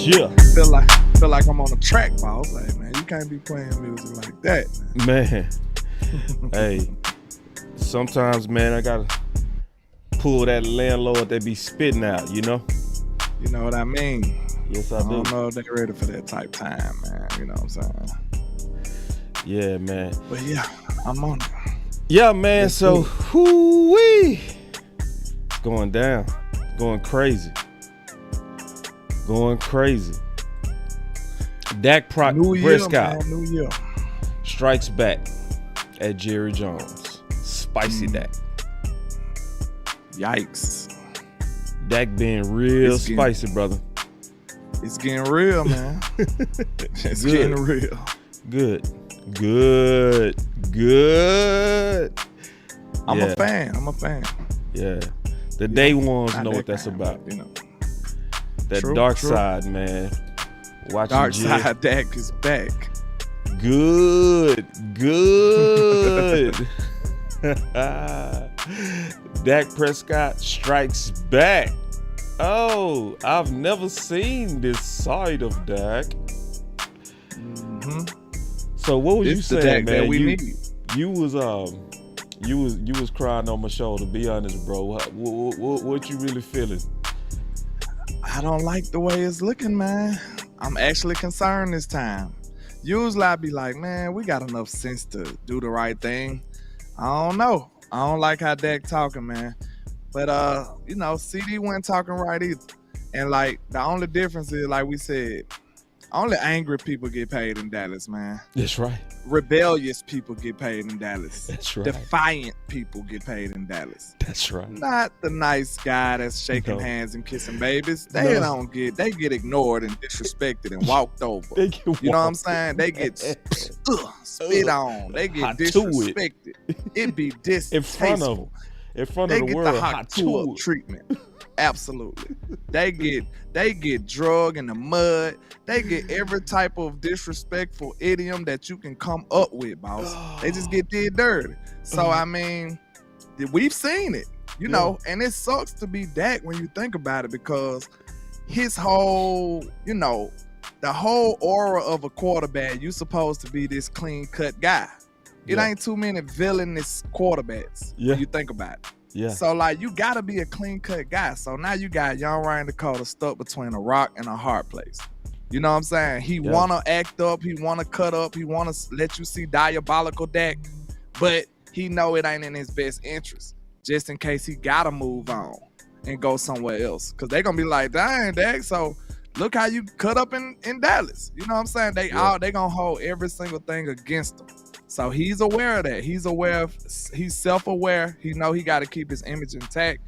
Yeah. Feel like I'm on a track, boss. Like, man, you can't be playing music like that, man. Hey, sometimes, man, I gotta pull that landlord that be spitting out, you know? You know what I mean? Yes, I do. I don't know if they're ready for that type time, man. You know what I'm saying? Yeah, man. But yeah, I'm on it. Yeah, man. Let's so, whoo-wee. Going down. Going crazy. Dak Prescott New year. strikes back at Jerry Jones. Spicy Dak. Yikes. Dak being real spicy, brother. It's getting real, man. It's getting real. Good. I'm a fan. Yeah. The day ones know what that's about. You know. That dark side, man. Watching dark side Dak is back. Good. Dak Prescott strikes back. Oh, I've never seen this side of Dak. Mm-hmm. So what was you saying, man? That we need. You was crying on my shoulder. Be honest, bro. What you really feeling? I don't like the way it's looking, man. I'm actually concerned this time. Usually I be like, man, we got enough sense to do the right thing. I don't know. I don't like how Dak talking, man. But you know, CD wasn't talking right either. And like the only difference is, like we said, only angry people get paid in Dallas, man. That's right. Rebellious people get paid in Dallas. That's right. Defiant people get paid in Dallas. That's right. Not the nice guy that's shaking hands and kissing babies. They get ignored and disrespected and walked over. You know what I'm saying? They get spit on. They get disrespected. It be distasteful. In front of the world. They get the hot tulip treatment. Absolutely. They get drug in the mud. They get every type of disrespectful idiom that you can come up with, boss. They just get did dirty. So I mean, we've seen it, you know, and it sucks to be Dak when you think about it, because his whole, you know, the whole aura of a quarterback, you supposed to be this clean cut guy. It ain't too many villainous quarterbacks when you think about it. Yeah. So like you gotta be a clean cut guy. So now you got young Ryan Dakota stuck between a rock and a hard place. You know what I'm saying? He wanna act up, he wanna cut up, he wanna let you see diabolical Dak, but he know it ain't in his best interest. Just in case he gotta move on and go somewhere else. Cause they gonna be like, dang, Dak, so look how you cut up in Dallas. You know what I'm saying? They gonna hold every single thing against him. So he's aware of that. He's self-aware. He know he got to keep his image intact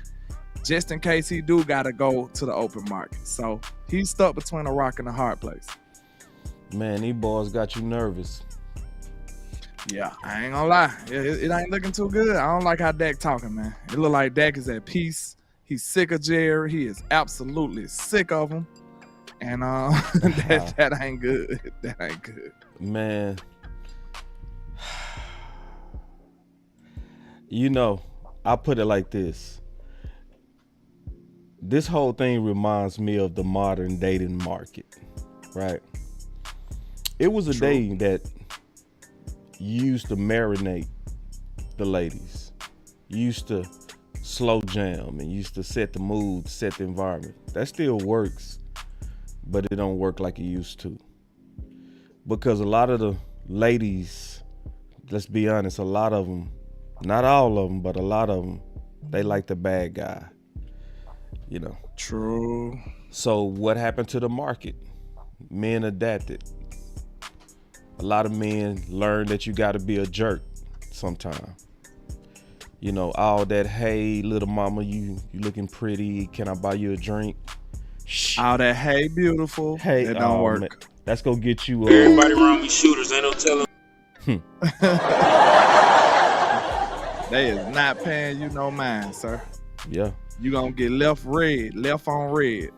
just in case he do got to go to the open market. So he's stuck between a rock and a hard place. Man, these boys got you nervous. Yeah, I ain't gonna lie. It ain't looking too good. I don't like how Dak talking, man. It look like Dak is at peace. He's sick of Jerry. He is absolutely sick of him. And that ain't good. That ain't good. Man. You know, I put it like this. This whole thing reminds me of the modern dating market, right? It was a day that you used to marinate the ladies. You used to slow jam and used to set the mood, set the environment. That still works, but it don't work like it used to. Because a lot of the ladies, let's be honest, a lot of them, not all of them, but a lot of them, they like the bad guy, you know. True. So what happened to the market? Men adapted. A lot of men learned that you got to be a jerk sometime. You know, all that, hey, little mama, you looking pretty. Can I buy you a drink? All that, hey, beautiful. Hey, that don't work. Man, that's gonna get you. Everybody around me shooters, ain't no telling. They is not paying you no mind, sir. Yeah. You gonna get left on red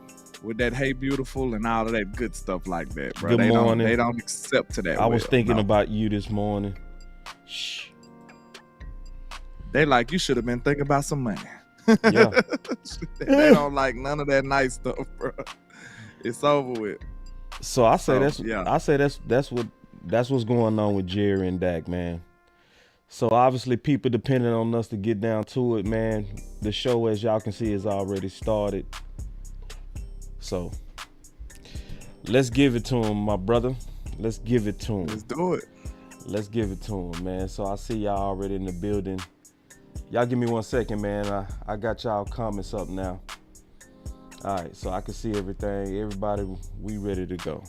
with that hey beautiful and all of that good stuff like that, bro. Good morning. They don't accept to that. I was thinking about you this morning. Shh. They like, you should have been thinking about some money. Yeah. They don't like none of that nice stuff, bro. It's over with. So I say that's what's going on with Jerry and Dak, man. So obviously people depending on us to get down to it, man. The show, as y'all can see, has already started. So let's give it to him, my brother. Let's give it to him. Let's do it. Let's give it to him, man. So I see y'all already in the building. Y'all give me 1 second, man. I got y'all comments up now. All right, so I can see everything. Everybody, we ready to go.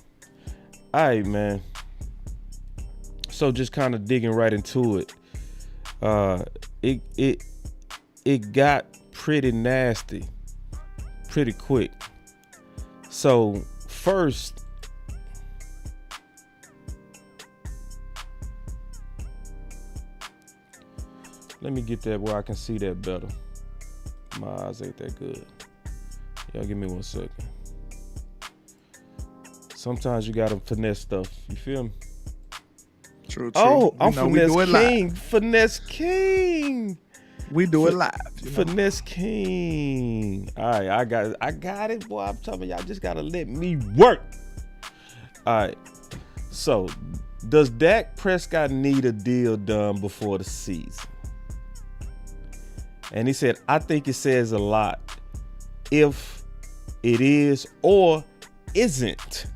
All right, man. So just kind of digging right into it. It got pretty nasty pretty quick. So first, let me get that where I can see that better. My eyes ain't that good. Y'all give me 1 second. Sometimes you gotta finesse stuff. You feel me? True. Oh, I'm Finesse King. Finesse King. We do it live. Finesse King. All right, I got it, boy. I'm telling y'all, just gotta let me work. All right. So, does Dak Prescott need a deal done before the season? And he said, I think it says a lot if it is or isn't.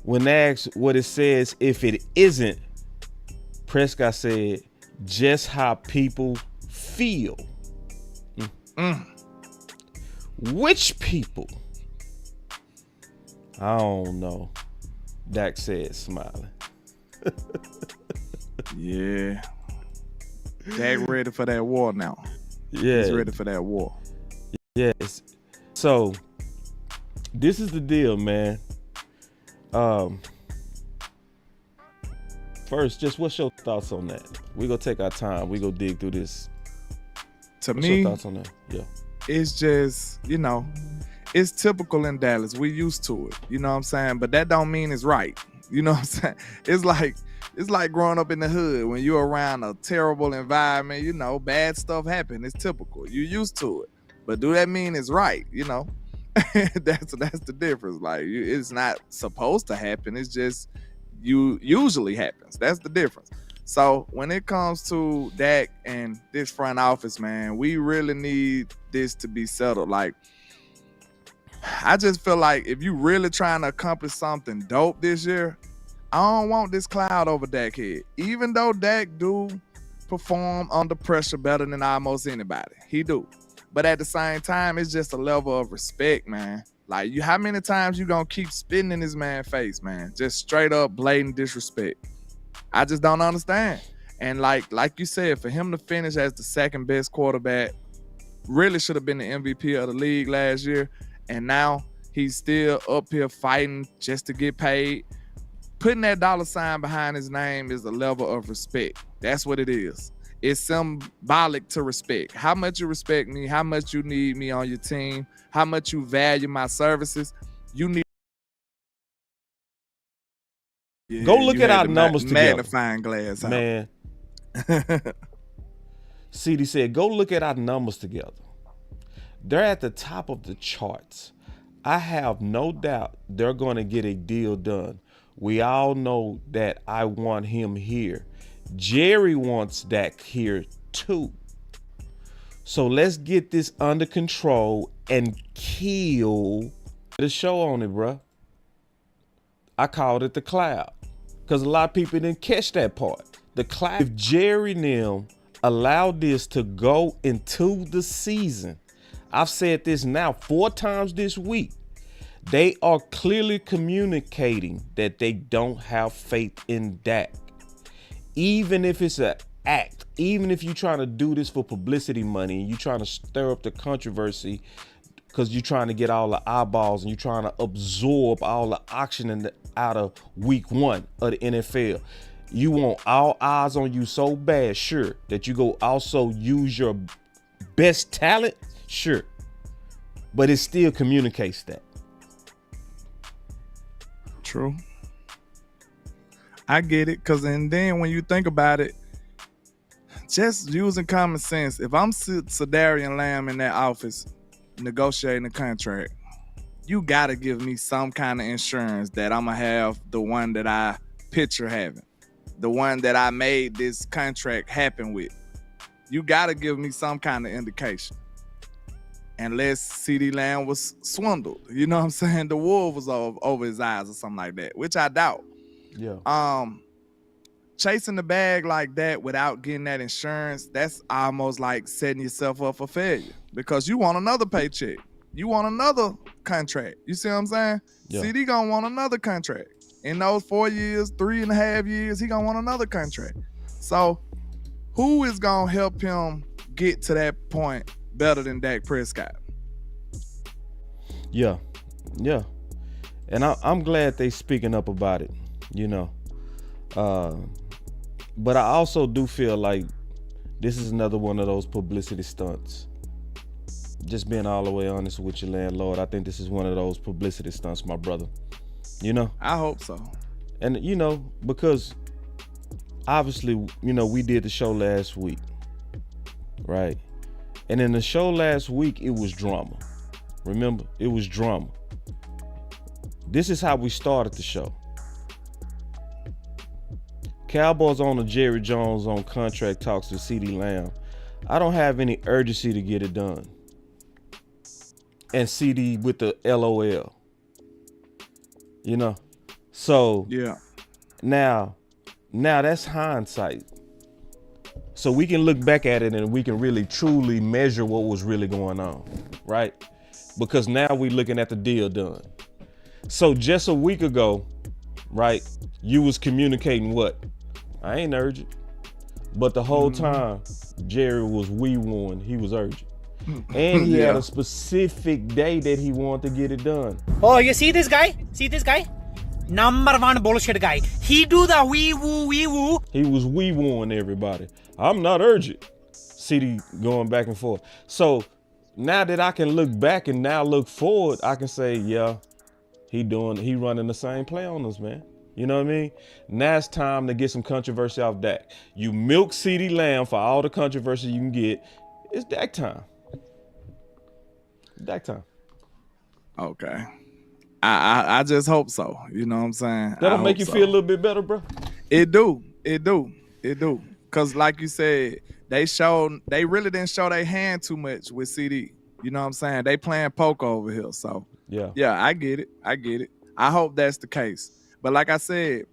When asked what it says if it isn't, Prescott said, just how people feel. Which people? I don't know. Dak said, smiling. Yeah. Dak ready for that war now. Yeah. He's ready for that war. Yes. So, this is the deal, man. First, just what's your thoughts on that? We're gonna take our time. We're gonna dig through this. What's your thoughts on that? Yeah. It's just, it's typical in Dallas. We used to it. You know what I'm saying? But that don't mean it's right. You know what I'm saying? It's like growing up in the hood when you're around a terrible environment, bad stuff happen. It's typical. You used to it. But do that mean it's right? That's the difference. Like, it's not supposed to happen. It's just usually happens. That's the difference. So when it comes to Dak and this front office, man, we really need this to be settled. Like, I just feel like if you really trying to accomplish something dope this year, I don't want this cloud over Dak head. Even though Dak do perform under pressure better than almost anybody, he do. But at the same time, it's just a level of respect, man. Like, how many times you gonna keep spitting in this man's face, man? Just straight up blatant disrespect. I just don't understand. And like you said, for him to finish as the second best quarterback, really should have been the MVP of the league last year. And now he's still up here fighting just to get paid. Putting that dollar sign behind his name is a level of respect. That's what it is. It's symbolic to respect. How much you respect me, how much you need me on your team, how much you value my services. You need. Yeah, go look at our numbers together. Magnifying glass, man. CD said, go look at our numbers together. They're at the top of the charts. I have no doubt they're going to get a deal done. We all know that I want him here. Jerry wants Dak here too. So let's get this under control and kill the show on it, bruh. I called it the cloud because a lot of people didn't catch that part. The cloud. If Jerry and them allowed this to go into the season, I've said this now 4 times this week. They are clearly communicating that they don't have faith in Dak. Even if it's an act, even if you're trying to do this for publicity money and you're trying to stir up the controversy because you're trying to get all the eyeballs and you're trying to absorb all the oxygen out of week 1 of the NFL. You want all eyes on you so bad, sure, that you go also use your best talent, sure. But it still communicates that. True. I get it, and then when you think about it, just using common sense, if I'm Sedarian Lamb in that office negotiating a contract, you gotta give me some kind of insurance that I'm gonna have the one that I picture having, the one that I made this contract happen with. You gotta give me some kind of indication. Unless CD Lamb was swindled, you know what I'm saying? The wool was over his eyes or something like that, which I doubt. Yeah. Chasing the bag like that without getting that insurance, that's almost like setting yourself up for failure because you want another paycheck. You want another contract. You see what I'm saying? Yeah. CD gonna want another contract. In those 4 years, 3.5 years, he gonna want another contract. So who is gonna help him get to that point better than Dak Prescott? Yeah. And I'm glad they speaking up about it, you know. But I also do feel like this is another one of those publicity stunts. Just being all the way honest with your landlord, I think this is one of those publicity stunts, my brother. You know? I hope so. And, you know, because obviously, you know, we did the show last week, right? And in the show last week, it was drama. Remember? It was drama. This is how we started the show. Cowboys owner Jerry Jones on contract talks to CD Lamb. I don't have any urgency to get it done. And CD with the LOL. You know? So yeah. Now that's hindsight. So we can look back at it and we can really truly measure what was really going on, right? Because now we're looking at the deal done. So just a week ago, right, you was communicating what? I ain't urgent. But the whole time, Jerry was wee-wooing. He was urgent. And he had a specific day that he wanted to get it done. Oh, you see this guy? See this guy? Number one bullshit guy. He do the wee-woo. He was wee-wooing everybody. I'm not urgent. CD going back and forth. So now that I can look back and now look forward, I can say, yeah, he running the same play on us, man. You know what I mean? Now it's time to get some controversy off Dak. You milk CD Lamb for all the controversy you can get. It's Dak time. Dak time. Okay. I just hope so. You know what I'm saying? That'll make you feel a little bit better, bro. It do. Cause like you said, they really didn't show their hand too much with CD. You know what I'm saying? They playing poker over here. So yeah, I get it. I hope that's the case. But like I said,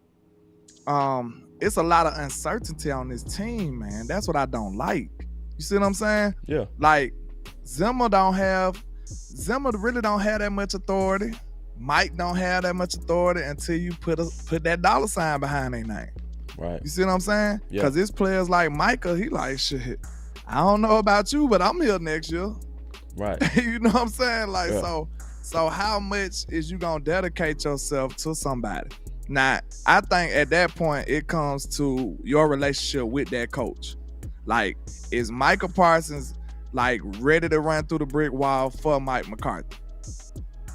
it's a lot of uncertainty on this team, man. That's what I don't like. You see what I'm saying? Yeah. Like Zimmer really don't have that much authority. Mike don't have that much authority until you put that dollar sign behind their name. Right. You see what I'm saying? Yeah. Because it's players like Micah, he like, shit, I don't know about you, but I'm here next year. Right. You know what I'm saying? Like, yeah. So how much is you gonna dedicate yourself to somebody? Now, I think at that point, it comes to your relationship with that coach. Like, is Micah Parsons like ready to run through the brick wall for Mike McCarthy?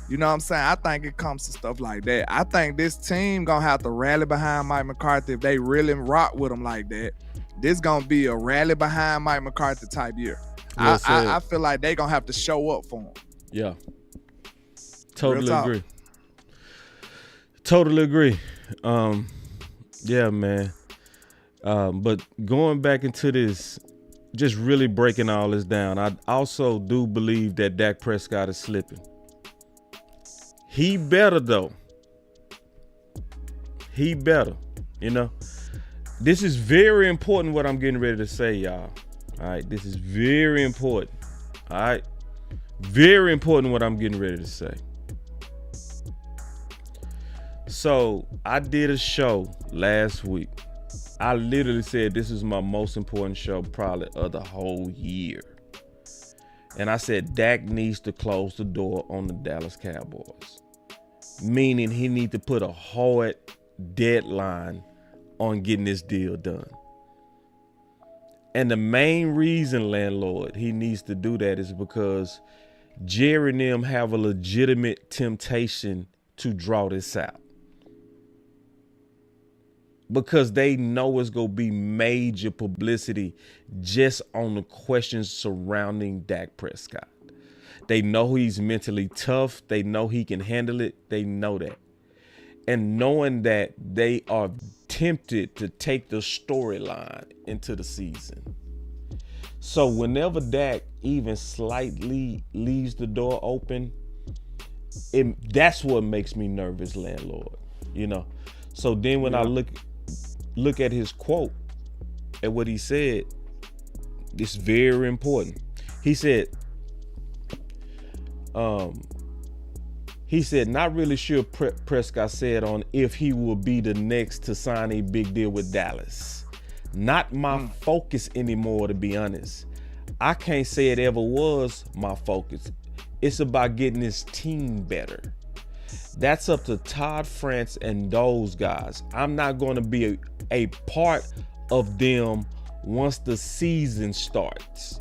You know what I'm saying? I think it comes to stuff like that. I think this team gonna have to rally behind Mike McCarthy if they really rock with him like that. This gonna be a rally behind Mike McCarthy type year. I feel like they gonna have to show up for him. Yeah. Totally agree. Totally agree. Yeah, man. But going back into this, just really breaking all this down, I also do believe that Dak Prescott is slipping. He better though. He better, you know. This is very important what I'm getting ready to say, y'all. All right, this is very important. All right, very important what I'm getting ready to say. So I did a show last week. I literally said this is my most important show probably of the whole year. And I said Dak needs to close the door on the Dallas Cowboys. Meaning he needs to put a hard deadline on getting this deal done. And the main reason, landlord, he needs to do that is because Jerry and them have a legitimate temptation to draw this out. Because they know it's going to be major publicity just on the questions surrounding Dak Prescott. They know he's mentally tough. They know he can handle it. They know that. And knowing that, they are tempted to take the storyline into the season. So whenever Dak even slightly leaves the door open, that's what makes me nervous, landlord. You know. So then when I look at his quote, at what he said, it's very important. He said, not really sure Prescott said on if he will be the next to sign a big deal with Dallas. Not my focus anymore, to be honest. I can't say it ever was my focus. It's about getting his team better. That's up to Todd France and those guys. I'm not going to be a part of them once the season starts.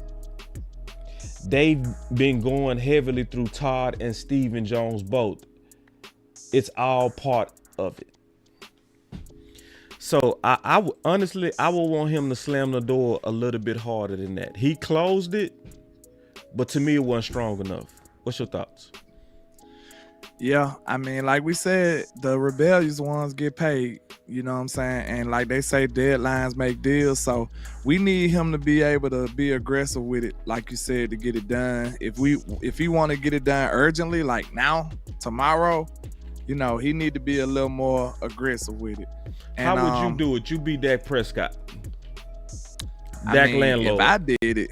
They've been going heavily through Todd and Stephen Jones both. It's all part of it. So I honestly would want him to slam the door a little bit harder than that. He closed it, but to me it wasn't strong enough. What's your thoughts? Yeah, I mean, like we said, the rebellious ones get paid. You know what I'm saying? And like they say, deadlines make deals. So we need him to be able to be aggressive with it, like you said, to get it done. If he want to get it done urgently, like now, tomorrow, you know, he need to be a little more aggressive with it. And, how would you do it? You be Dak Prescott. Landlord. If I did it,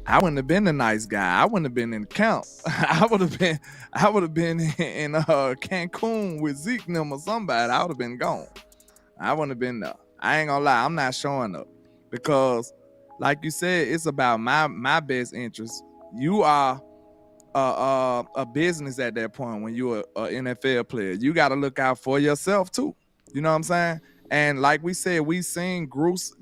I wouldn't have been the nice guy. I wouldn't have been in camp. I would have been in Cancun with Zeke and them or somebody. I would have been gone. I wouldn't have been there. I ain't gonna lie, I'm not showing up. Because like you said, it's about my best interest. You are a business at that point when you're an NFL player. You gotta look out for yourself too. You know what I'm saying? And like we said, we've seen gross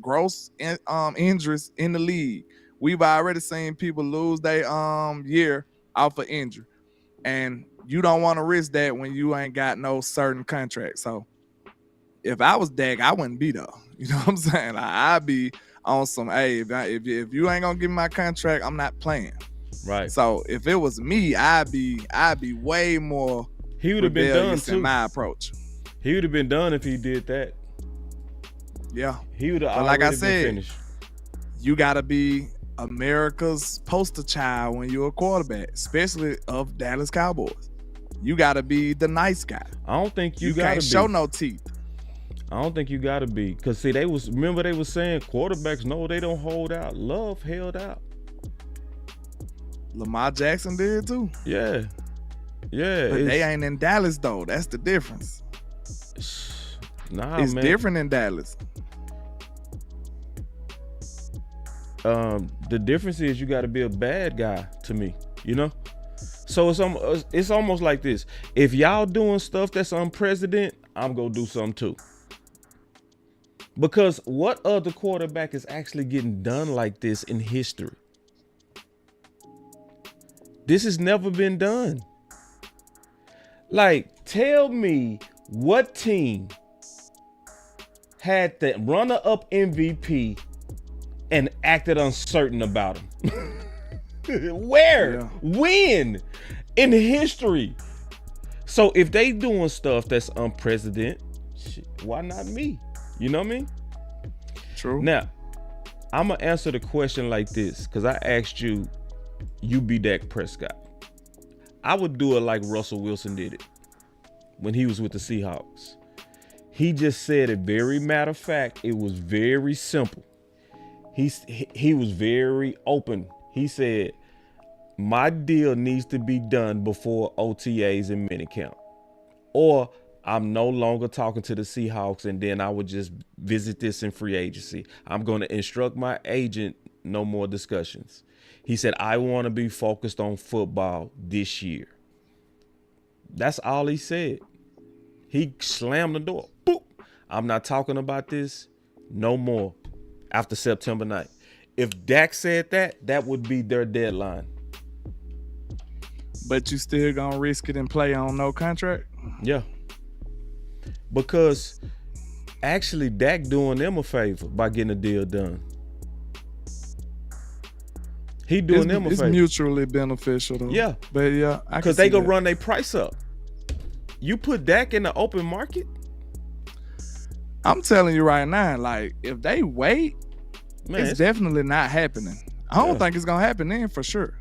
injuries in the league. We've already seen people lose their year off of injury. And you don't want to risk that when you ain't got no certain contract. So if I was Dak, I wouldn't be there. You know what I'm saying? I'd be on some, hey, if you ain't gonna give me my contract, I'm not playing. Right. So if it was me, I'd be way more. He would have been done too. In my approach. He would have been done if he did that. Yeah. He would have already like I been said, finished. You gotta be America's poster child when you're a quarterback, especially of Dallas Cowboys. You gotta be the nice guy. I don't think you can't show no teeth. I don't think you gotta be, cause see, they was saying quarterbacks, no, they don't hold out. Love held out. Lamar Jackson did too. Yeah, but they ain't in Dallas though. That's the difference. Nah, it's man. different in Dallas. The difference is you got to be a bad guy to me, you know. So it's almost like this: if y'all doing stuff that's unprecedented, I'm gonna do something too. Because what other quarterback is actually getting done like this in history? This has never been done. Like, tell me what team had the runner-up MVP and acted uncertain about him? Where? Yeah. When? In history. So if they doing stuff that's unprecedented, shit, why not me? You know what I mean? True. Now, I'm going to answer the question like this, because I asked you be Dak Prescott. I would do it like Russell Wilson did it when he was with the Seahawks. He just said it very matter of fact. It was very simple. He was very open. He said, my deal needs to be done before OTAs and minicamp, or I'm no longer talking to the Seahawks, and then I would just visit this in free agency. I'm going to instruct my agent, no more discussions. He said, I want to be focused on football this year. That's all he said. He slammed the door. Boop. I'm not talking about this no more after September 9th. If Dak said that, that would be their deadline. But you still gonna risk it and play on no contract? Yeah. Because actually Dak doing them a favor by getting a deal done. He doing them a It's favor. mutually beneficial though. Yeah. But yeah, Because they gonna run their price up. You put Dak in the open market, I'm telling you right now, like if they wait, man, it's definitely not happening. I don't think it's gonna happen then for sure.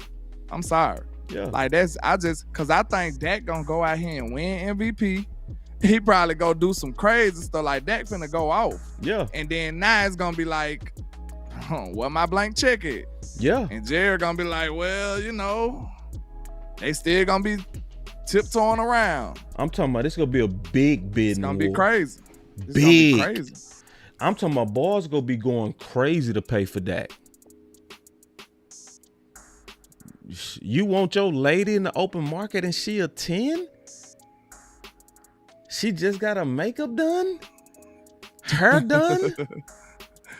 I'm sorry. Yeah. Like cause I think Dak gonna go out here and win MVP. He probably go do some crazy stuff like Dak finna go off. Yeah. And then now it's gonna be like, what my blank check is? Yeah. And Jerry gonna be like, well, they still gonna be tiptoeing around. I'm talking about this gonna be a big bidding It's gonna war. be crazy. Big. Gonna be crazy. I'm talking about boys gonna be going crazy to pay for Dak. You want your lady in the open market and she a 10? She just got her makeup done? Hair done?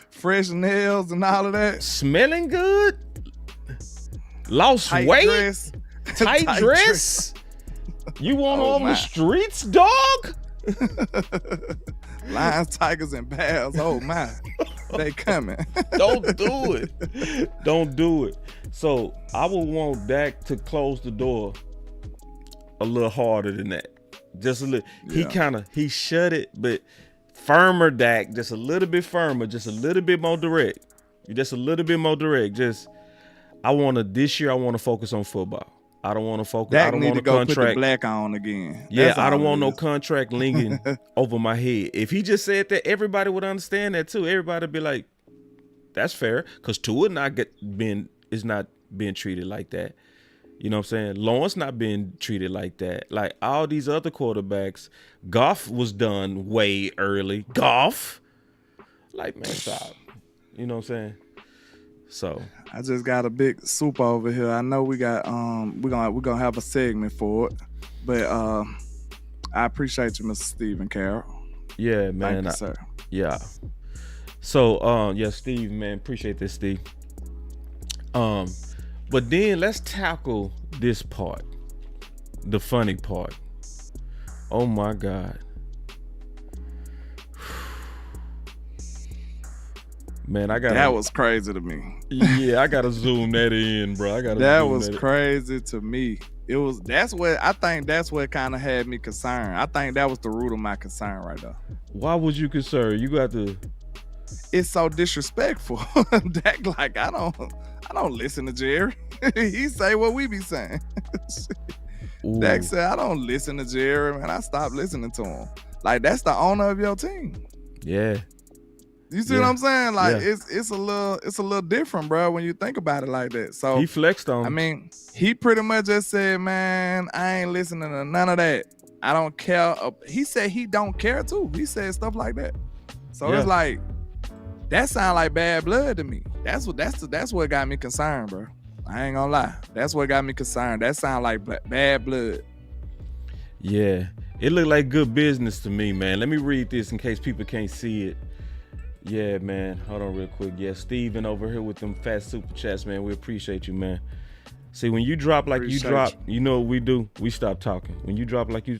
Fresh nails and all of that. Smelling good? Lost Tight weight? dress. Tight Tight dress? You want Oh, all the my. streets, dog? Lions, tigers, and bears. Oh my, they coming. Don't do it. Don't do it. So I would want Dak to close the door a little harder than that. Just a little. Yeah. He shut it, but firmer Dak, just a little bit firmer, just a little bit more direct. Just a little bit more direct. This year I want to focus on football. I don't want to focus. Dak I don't need want to a go contract. put the black on again. Yeah, That's I don't all want it no is. contract lingering over my head. If he just said that, everybody would understand that too. Everybody would be like, that's fair. Because Tua is not being treated like that. You know what I'm saying? Lawrence not being treated like that. Like all these other quarterbacks, Goff was done way early. Goff? Like, man, stop. You know what I'm saying? So I just got a big soup over here. I know we got we're gonna have a segment for it, but I appreciate you, Mr. Stephen Carroll. yeah, man. Thank you, sir. Yeah. So yeah, Steve, man, appreciate this, Steve. But then let's tackle this part, the funny part. Oh my God. Man, That was crazy to me. Yeah, I gotta zoom that in, bro. That was crazy to me. That's what kind of had me concerned. I think that was the root of my concern right there. Why was you concerned? You got to. It's so disrespectful. Dak, like, I don't listen to Jerry. He say what we be saying. Ooh. Dak said, I don't listen to Jerry, man. I stopped listening to him. Like, that's the owner of your team. Yeah. You see what I'm saying? Like, it's a little different, bro, when you think about it like that. So He flexed on. I mean, he pretty much just said, man, I ain't listening to none of that. I don't care. He said he don't care too. He said stuff like that. So it's like, that sound like bad blood to me. That's what got me concerned, bro. I ain't gonna lie. That's what got me concerned. That sound like bad blood. Yeah. It looked like good business to me, man. Let me read this in case people can't see it. Yeah, man. Hold on real quick. Yeah, Steven over here with them fat super chats, man. We appreciate you, man. See, when you drop like you drop, you know what we do? We stop talking. When you drop like you...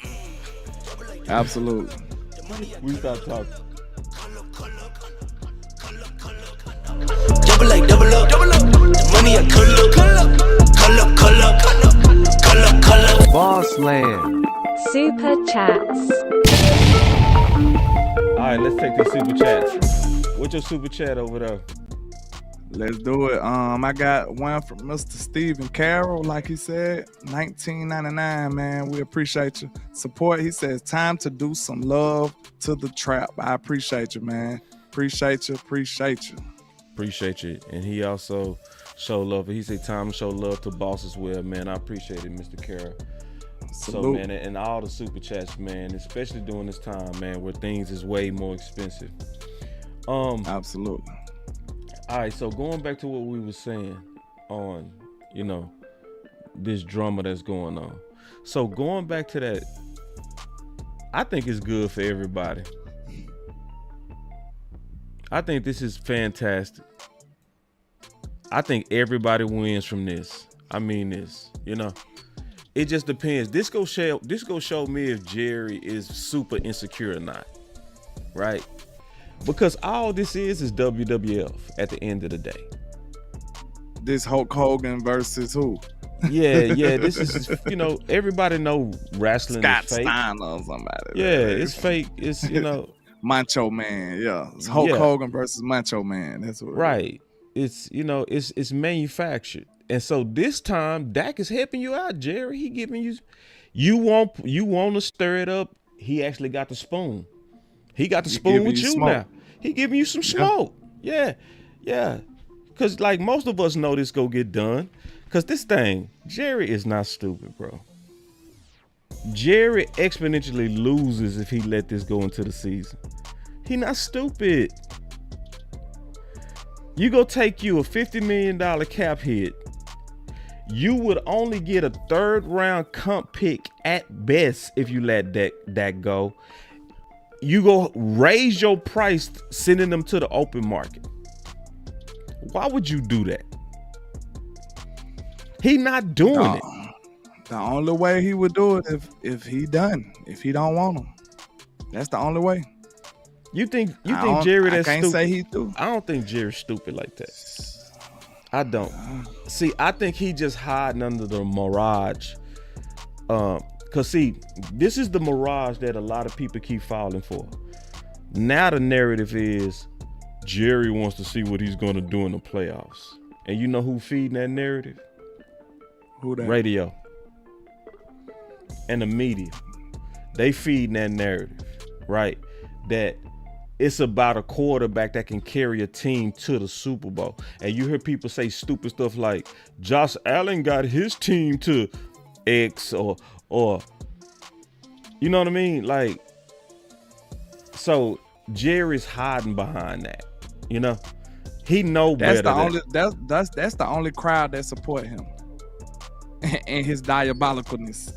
Absolutely. We stop talking. Double up. The money I color. Boss Land. Super chats. All right, let's take these super chats. What's your super chat over there? Let's do it. I got one from Mr. Stephen Carroll, like he said, 1999, man. We appreciate your support. He says, time to do some love to the trap. I appreciate you, man. Appreciate you. Appreciate you. And he also showed love. He said, time to show love to boss as well, man. I appreciate it, Mr. Carroll. Salute. So, man, and all the super chats, man, especially during this time, man, where things is way more expensive. Absolutely. All right, so going back to what we were saying on, this drama that's going on. So going back to that, I think it's good for everybody. I think this is fantastic. I think everybody wins from this. I mean this, It just depends. This go show me if Jerry is super insecure or not, right? Because all this is WWF at the end of the day. This Hulk Hogan versus who? Yeah. This is, everybody know wrestling Scott is fake. Steiner or somebody. Yeah, it's fake. It's Macho Man. Yeah, it's Hulk Hogan versus Macho Man. That's what. Right. It's it's manufactured, and so this time Dak is helping you out, Jerry. He giving you want to stir it up. He actually got the spoon. He got the spoon with you now. He giving you some smoke. Yeah. Because like most of us know this go get done. Because this thing, Jerry is not stupid, bro. Jerry exponentially loses if he let this go into the season. He not stupid. You go take you a $50 million cap hit. You would only get a 3rd round comp pick at best if you let that go. You go raise your price, sending them to the open market. Why would you do that? He not doing it. The only way he would do it if he don't want him. That's the only way. You think Jerry that's I can't stupid? say he do. I don't think Jerry's stupid like that. I don't. See, I think he just hiding under the mirage. Cause see, this is the mirage that a lot of people keep falling for. Now the narrative is Jerry wants to see what he's gonna do in the playoffs. And you know who feeding that narrative? Who that? Radio. And the media. They feeding that narrative, right? That it's about a quarterback that can carry a team to the Super Bowl. And you hear people say stupid stuff like Josh Allen got his team to X or you know what I mean? Like, so Jerry's hiding behind that. He know better. That's the only crowd that support him and his diabolicalness.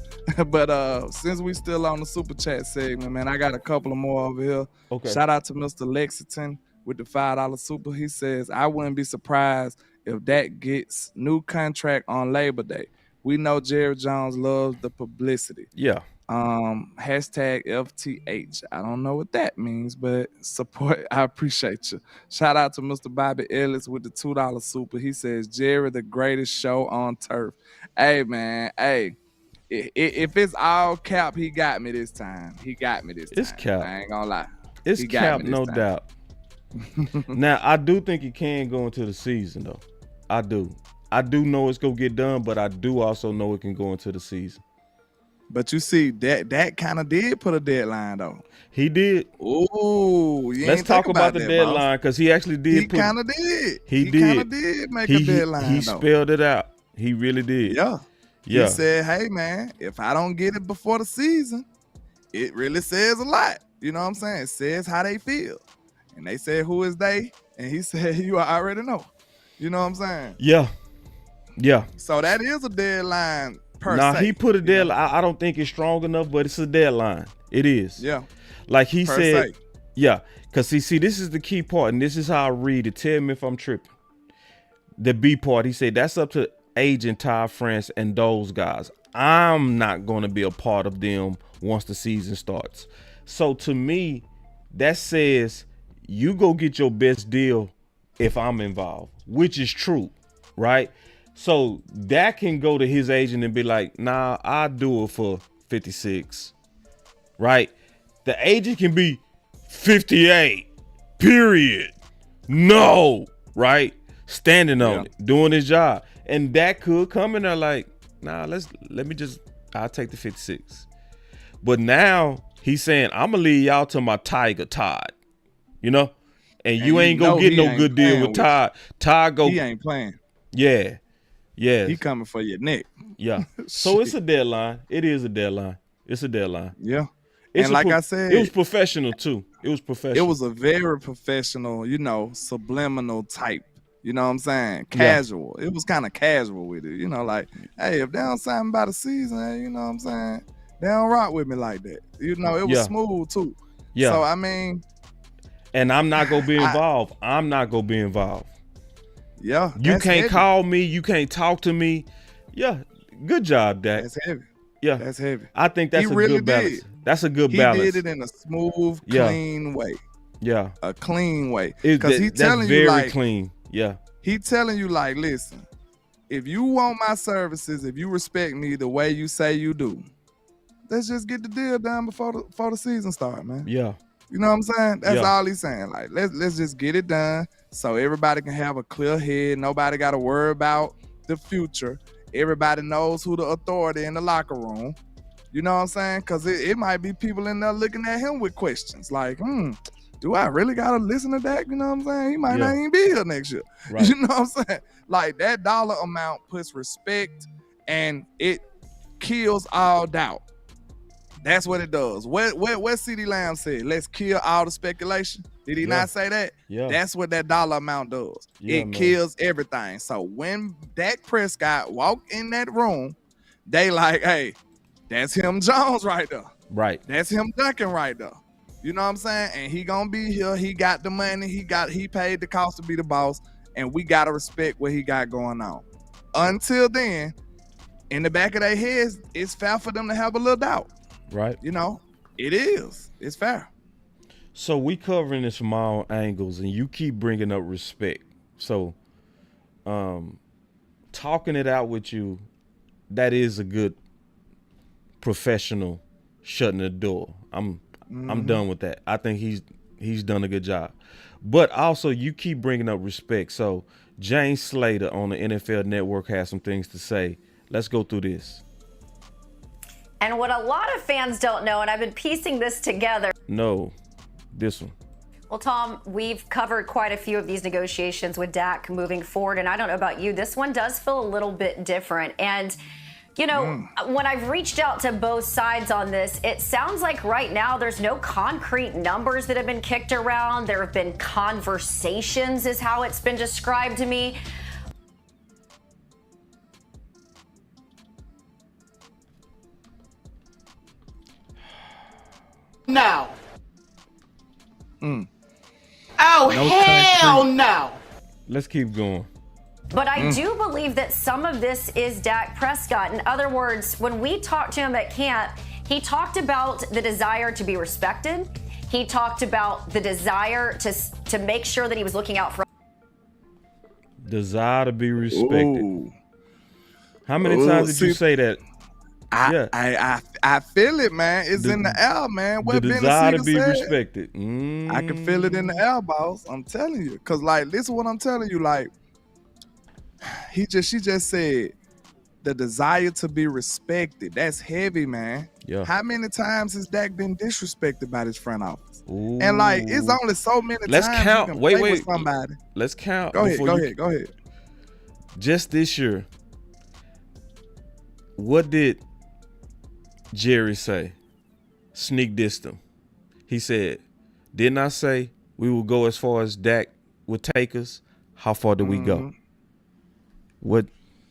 But since we still on the super chat segment, man, I got a couple of more over here. Okay. Shout out to Mr. Lexington with the $5 super. He says, I wouldn't be surprised if Dak gets new contract on Labor Day. We know Jerry Jones loves the publicity. Yeah. Hashtag FTH. I don't know what that means, but support. I appreciate you. Shout out to Mr. Bobby Ellis with the $2 super. He says, Jerry, the greatest show on turf. Hey, man. Hey. If it's all cap, he got me this time. It's cap. I ain't gonna lie. It's cap, no doubt. Now, I do think it can go into the season, though. I do. I do know it's gonna get done, but I do also know it can go into the season. But you see, that kind of did put a deadline, though. He did. Ooh, let's talk about the deadline because he actually did. He kind of did. He kind of did make a deadline. He spelled it out. He really did. Yeah. He said, hey, man, if I don't get it before the season, it really says a lot. You know what I'm saying? It says how they feel. And they said, who is they? And he said, you already know. You know what I'm saying? Yeah. So that is a deadline per se. He put a deadline. I don't think it's strong enough, but it's a deadline. It is. Yeah. Like he said. Se. Yeah. Because see, this is the key part, and this is how I read it. Tell me if I'm tripping. The B part, he said, that's up to agent Ty France and those guys. I'm not going to be a part of them once the season starts. So to me, that says you go get your best deal if I'm involved, which is true, right? So that can go to his agent and be like, nah, I'll do it for 56, right? The agent can be 58, period. No, right? Standing on it, doing his job. And that could come in there like, nah, I'll take the 56. But now he's saying, I'm going to leave y'all to my Tiger Todd, and you ain't going to get no good deal with Todd. He ain't playing. Yeah. He coming for your neck. Yeah. So it's a deadline. It is a deadline. It's a deadline. Yeah. And like I said, it was professional too. It was a very professional, subliminal type. You know what I'm saying? Casual. Yeah. It was kind of casual with it. Like, hey, if they don't sign me by the season, you know what I'm saying? They don't rock with me like that. It was smooth too. Yeah. So, I mean. And I'm not going to be involved. I'm not going to be involved. Yeah. You can't call me. You can't talk to me. Yeah. Good job, Dak. That's heavy. Yeah. That's heavy. I think that's good balance. That's a good balance. He did it in a smooth, clean way. Yeah. A clean way. Because he's telling very you like. Clean. Yeah. He telling you like, listen, if you want my services, if you respect me the way you say you do, let's just get the deal done before the season start, man. Yeah. You know what I'm saying? That's all he's saying. Like, let's just get it done so everybody can have a clear head. Nobody got to worry about the future. Everybody knows who the authority in the locker room. You know what I'm saying? Because it might be people in there looking at him with questions like, do I really got to listen to Dak? You know what I'm saying? He might not even be here next year. Right. You know what I'm saying? Like, that dollar amount puts respect and it kills all doubt. That's what it does. What CeeDee Lamb said, let's kill all the speculation. Did he not say that? Yeah. That's what that dollar amount does. It kills everything. So when Dak Prescott walked in that room, they like, hey, that's him Jones right there. Right. That's him Duncan right there. You know what I'm saying? And he gonna be here. He got the money. He paid the cost to be the boss. And we gotta respect what he got going on. Until then, in the back of their heads, it's fair for them to have a little doubt. Right. You know, it is. It's fair. So we covering this from all angles, and you keep bringing up respect. So talking it out with you, that is a good professional shutting the door. I'm done with that. I think he's done a good job. But also, you keep bringing up respect. So James Slater on the NFL Network has some things to say. Let's go through this. And what a lot of fans don't know, and I've been piecing this together. No, this one. Well, Tom, we've covered quite a few of these negotiations with Dak moving forward, and I don't know about you, this one does feel a little bit different. And, you know, when I've reached out to both sides on this, it sounds like right now there's no concrete numbers that have been kicked around. There have been conversations, is how it's been described to me. No. No hell no. Let's keep going. But I do believe that some of this is Dak Prescott. In other words, when we talked to him at camp, he talked about the desire to be respected. He talked about the desire to make sure that he was looking out for. Desire to be respected. Ooh. How many times did you say that? I feel it, man. It's in the air, man. What the desire to be respected. I can feel it in the air, boss. I'm telling you. Cause like, this is what I'm telling you. Like, she just said the desire to be respected. That's heavy, man. Yeah. How many times has Dak been disrespected by this front office? Ooh. And like, it's only so many times. Let's count. You can wait. With somebody. Let's count. Go ahead. Just this year, what did Jerry say? Sneak dissed him. He said, didn't I say we will go as far as Dak would take us? How far do we go? What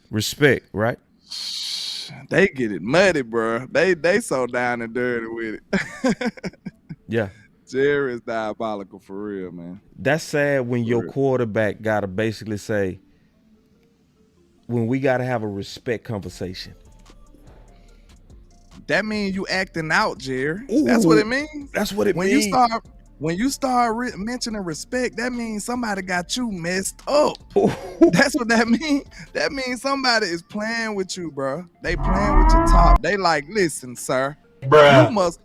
respect, right? They get it muddy, bro. They so down and dirty with it. Yeah. Jerry is diabolical for real, man. That's sad when your quarterback got to basically say, when we got to have a respect conversation. That means you acting out, Jerry. Ooh, that's what it means. That's what it means. When you start mentioning respect, that means somebody got you messed up. That's what that means. That means somebody is playing with you, bro. They playing with your top. They like, listen, sir. Bruh. You must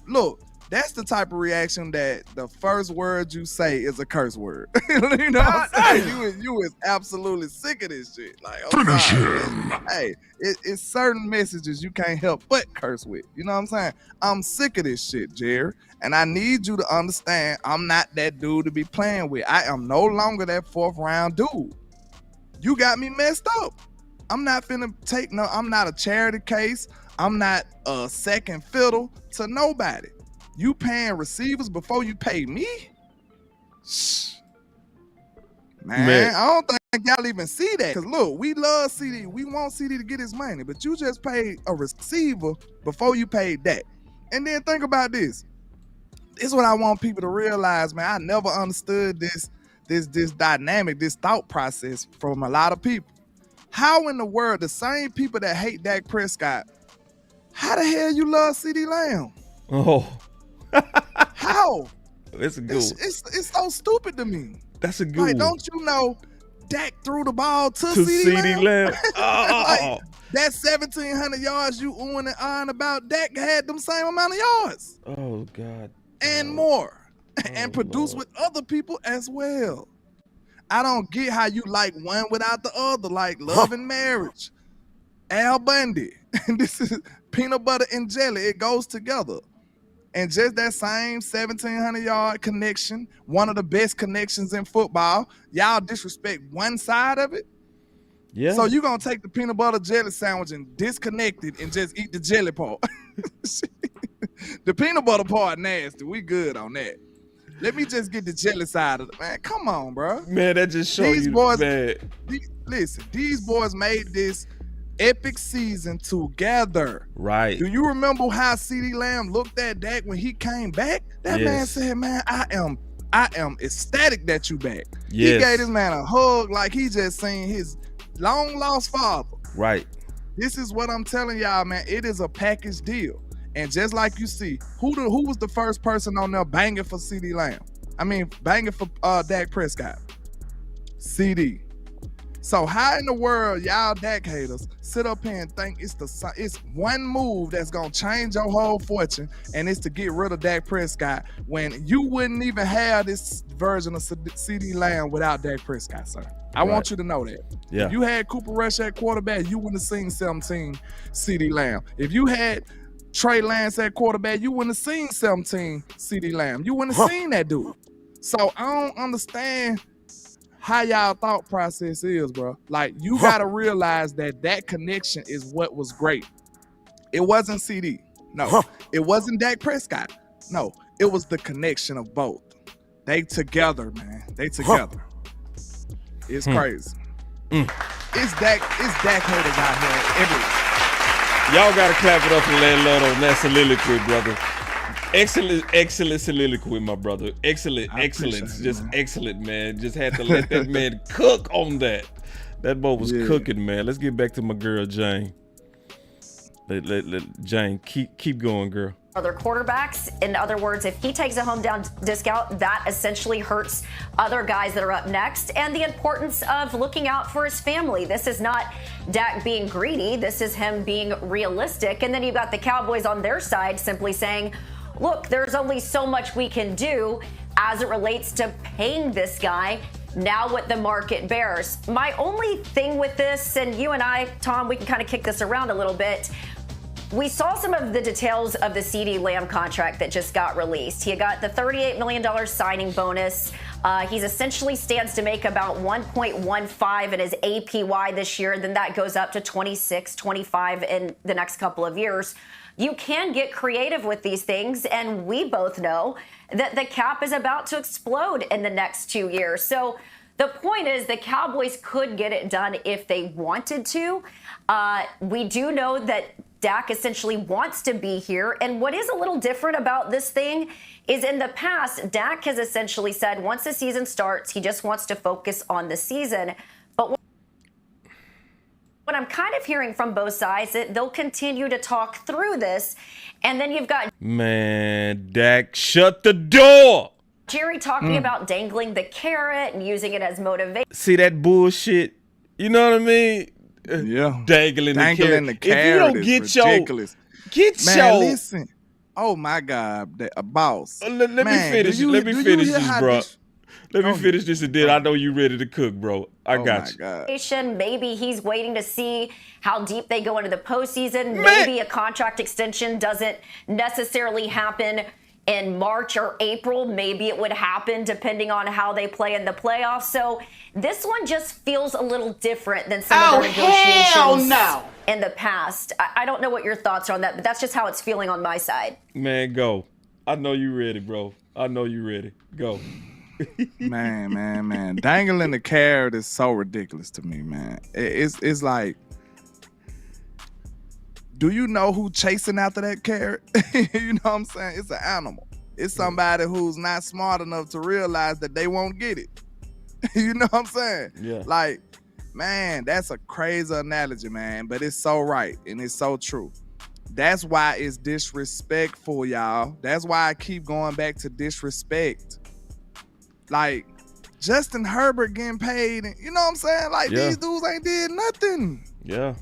look. That's the type of reaction that the first word you say is a curse word. You know what I'm saying? You is absolutely sick of this shit. Like, finish him. Hey, it's certain messages you can't help but curse with. You know what I'm saying? I'm sick of this shit, Jerry. And I need you to understand I'm not that dude to be playing with. I am no longer that fourth round dude. You got me messed up. I'm not finna I'm not a charity case. I'm not a second fiddle to nobody. You paying receivers before you pay me? Man, I don't think y'all even see that. Because look, we love CD. We want CD to get his money. But you just paid a receiver before you paid that. And then think about this. This is what I want people to realize, man. I never understood this dynamic, this thought process from a lot of people. How in the world, the same people that hate Dak Prescott, how the hell you love CeeDee Lamb? Oh. How? It's a good one. It's so stupid to me. That's a good one. Like, don't you know Dak threw the ball to CeeDee Lamb. Like, that 1,700 yards you oohing and ahhing about, Dak had them same amount of yards. Oh, God. And more. And produce with other people as well. I don't get how you like one without the other, like love and marriage. Al Bundy. This is peanut butter and jelly. It goes together. And just that same 1,700-yard connection, one of the best connections in football, y'all disrespect one side of it. Yeah. So you gonna take the peanut butter jelly sandwich and disconnect it and just eat the jelly part. The peanut butter part nasty. We good on that. Let me just get the jelly side of it. Man, come on, bro. Man, that just shows you, boys, man. Listen, these boys made this epic season together. Right. Do you remember how CeeDee Lamb looked at Dak when he came back? That man said, man, I am ecstatic that you back. Yes. He gave this man a hug like he just seen his long lost father. Right. This is what I'm telling y'all, man. It is a package deal. And just like you see, who was the first person on there banging for CeeDee Lamb? I mean, banging for Dak Prescott. CD. So how in the world y'all Dak haters sit up here and think it's one move that's gonna change your whole fortune, and it's to get rid of Dak Prescott when you wouldn't even have this version of CeeDee Lamb without Dak Prescott, sir. I want you to know that. Yeah. If you had Cooper Rush at quarterback, you wouldn't have seen 17 CeeDee Lamb. If you had Trey Lance at quarterback, you wouldn't have seen 17 CeeDee Lamb. You wouldn't have seen that dude. So I don't understand how y'all thought process is, bro. Like, you gotta realize that connection is what was great. It wasn't CD. No. It wasn't Dak Prescott. No. It was the connection of both. They together, man. They together. It's crazy. It's Dak haters out here everywhere. Y'all gotta clap it up for Land Lord on that soliloquy, brother. Excellent soliloquy, my brother. Excellent. Just man. Excellent, man. Just had to let that man cook on that. That boy was cooking, man. Let's get back to my girl Jane. Let Jane keep going, girl. Other quarterbacks. In other words, if he takes a hometown discount, that essentially hurts other guys that are up next. And the importance of looking out for his family. This is not Dak being greedy. This is him being realistic. And then you've got the Cowboys on their side simply saying, look, there's only so much we can do as it relates to paying this guy. Now what the market bears. My only thing with this, and you and I, Tom, we can kind of kick this around a little bit. We saw some of the details of the CeeDee Lamb contract that just got released. He got the $38 million signing bonus. He's essentially stands to make about 1.15 in his APY this year. Then that goes up to 26, 25 in the next couple of years. You can get creative with these things, and we both know that the cap is about to explode in the next 2 years. So the point is the Cowboys could get it done if they wanted to. We do know that Dak essentially wants to be here. And what is a little different about this thing is in the past, Dak has essentially said once the season starts, he just wants to focus on the season. But what I'm kind of hearing from both sides, that they'll continue to talk through this. And then you've got Dak, shut the door. Jerry talking about dangling the carrot and using it as motivation. See that bullshit? You know what I mean? Yeah. Dangling the carrot. If you don't get ridiculous. Man, listen. Oh my God, boss. Let me finish. Let me finish this, bro. Let me finish this, and then I know you ready to cook, bro. I got you. God. Maybe he's waiting to see how deep they go into the postseason. Maybe a contract extension doesn't necessarily happen in March or April. Maybe it would happen depending on how they play in the playoffs. So this one just feels a little different than some of the negotiations in the past. I don't know what your thoughts are on that, but that's just how it's feeling on my side. Man, go. I know you ready, bro. I know you ready. Go. man. Dangling the carrot is so ridiculous to me, man. It's like, do you know who chasing after that carrot? You know what I'm saying? It's an animal. It's somebody who's not smart enough to realize that they won't get it. You know what I'm saying? Yeah. Like, man, that's a crazy analogy, man, but it's so right and it's so true. That's why it's disrespectful, y'all. That's why I keep going back to disrespect. Like, Justin Herbert getting paid, and you know what I'm saying? Like these dudes ain't did nothing. Yeah.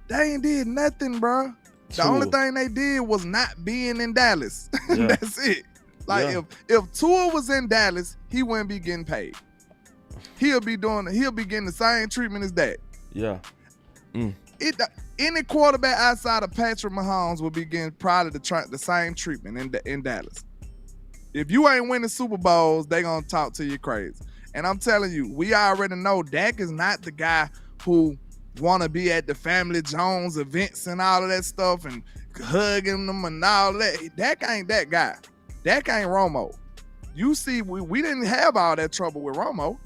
They ain't did nothing, bro. The only thing they did was not being in Dallas. Yeah. That's it. Like if Tua was in Dallas, he wouldn't be getting paid. He'll be getting the same treatment as that. Yeah. Any quarterback outside of Patrick Mahomes will be getting probably the same treatment in Dallas. If you ain't winning Super Bowls, they gonna talk to you crazy. And I'm telling you, we already know Dak is not the guy who want to be at the Family Jones events and all of that stuff and hugging them and all that. Dak ain't that guy. Dak ain't Romo. You see, we didn't have all that trouble with Romo.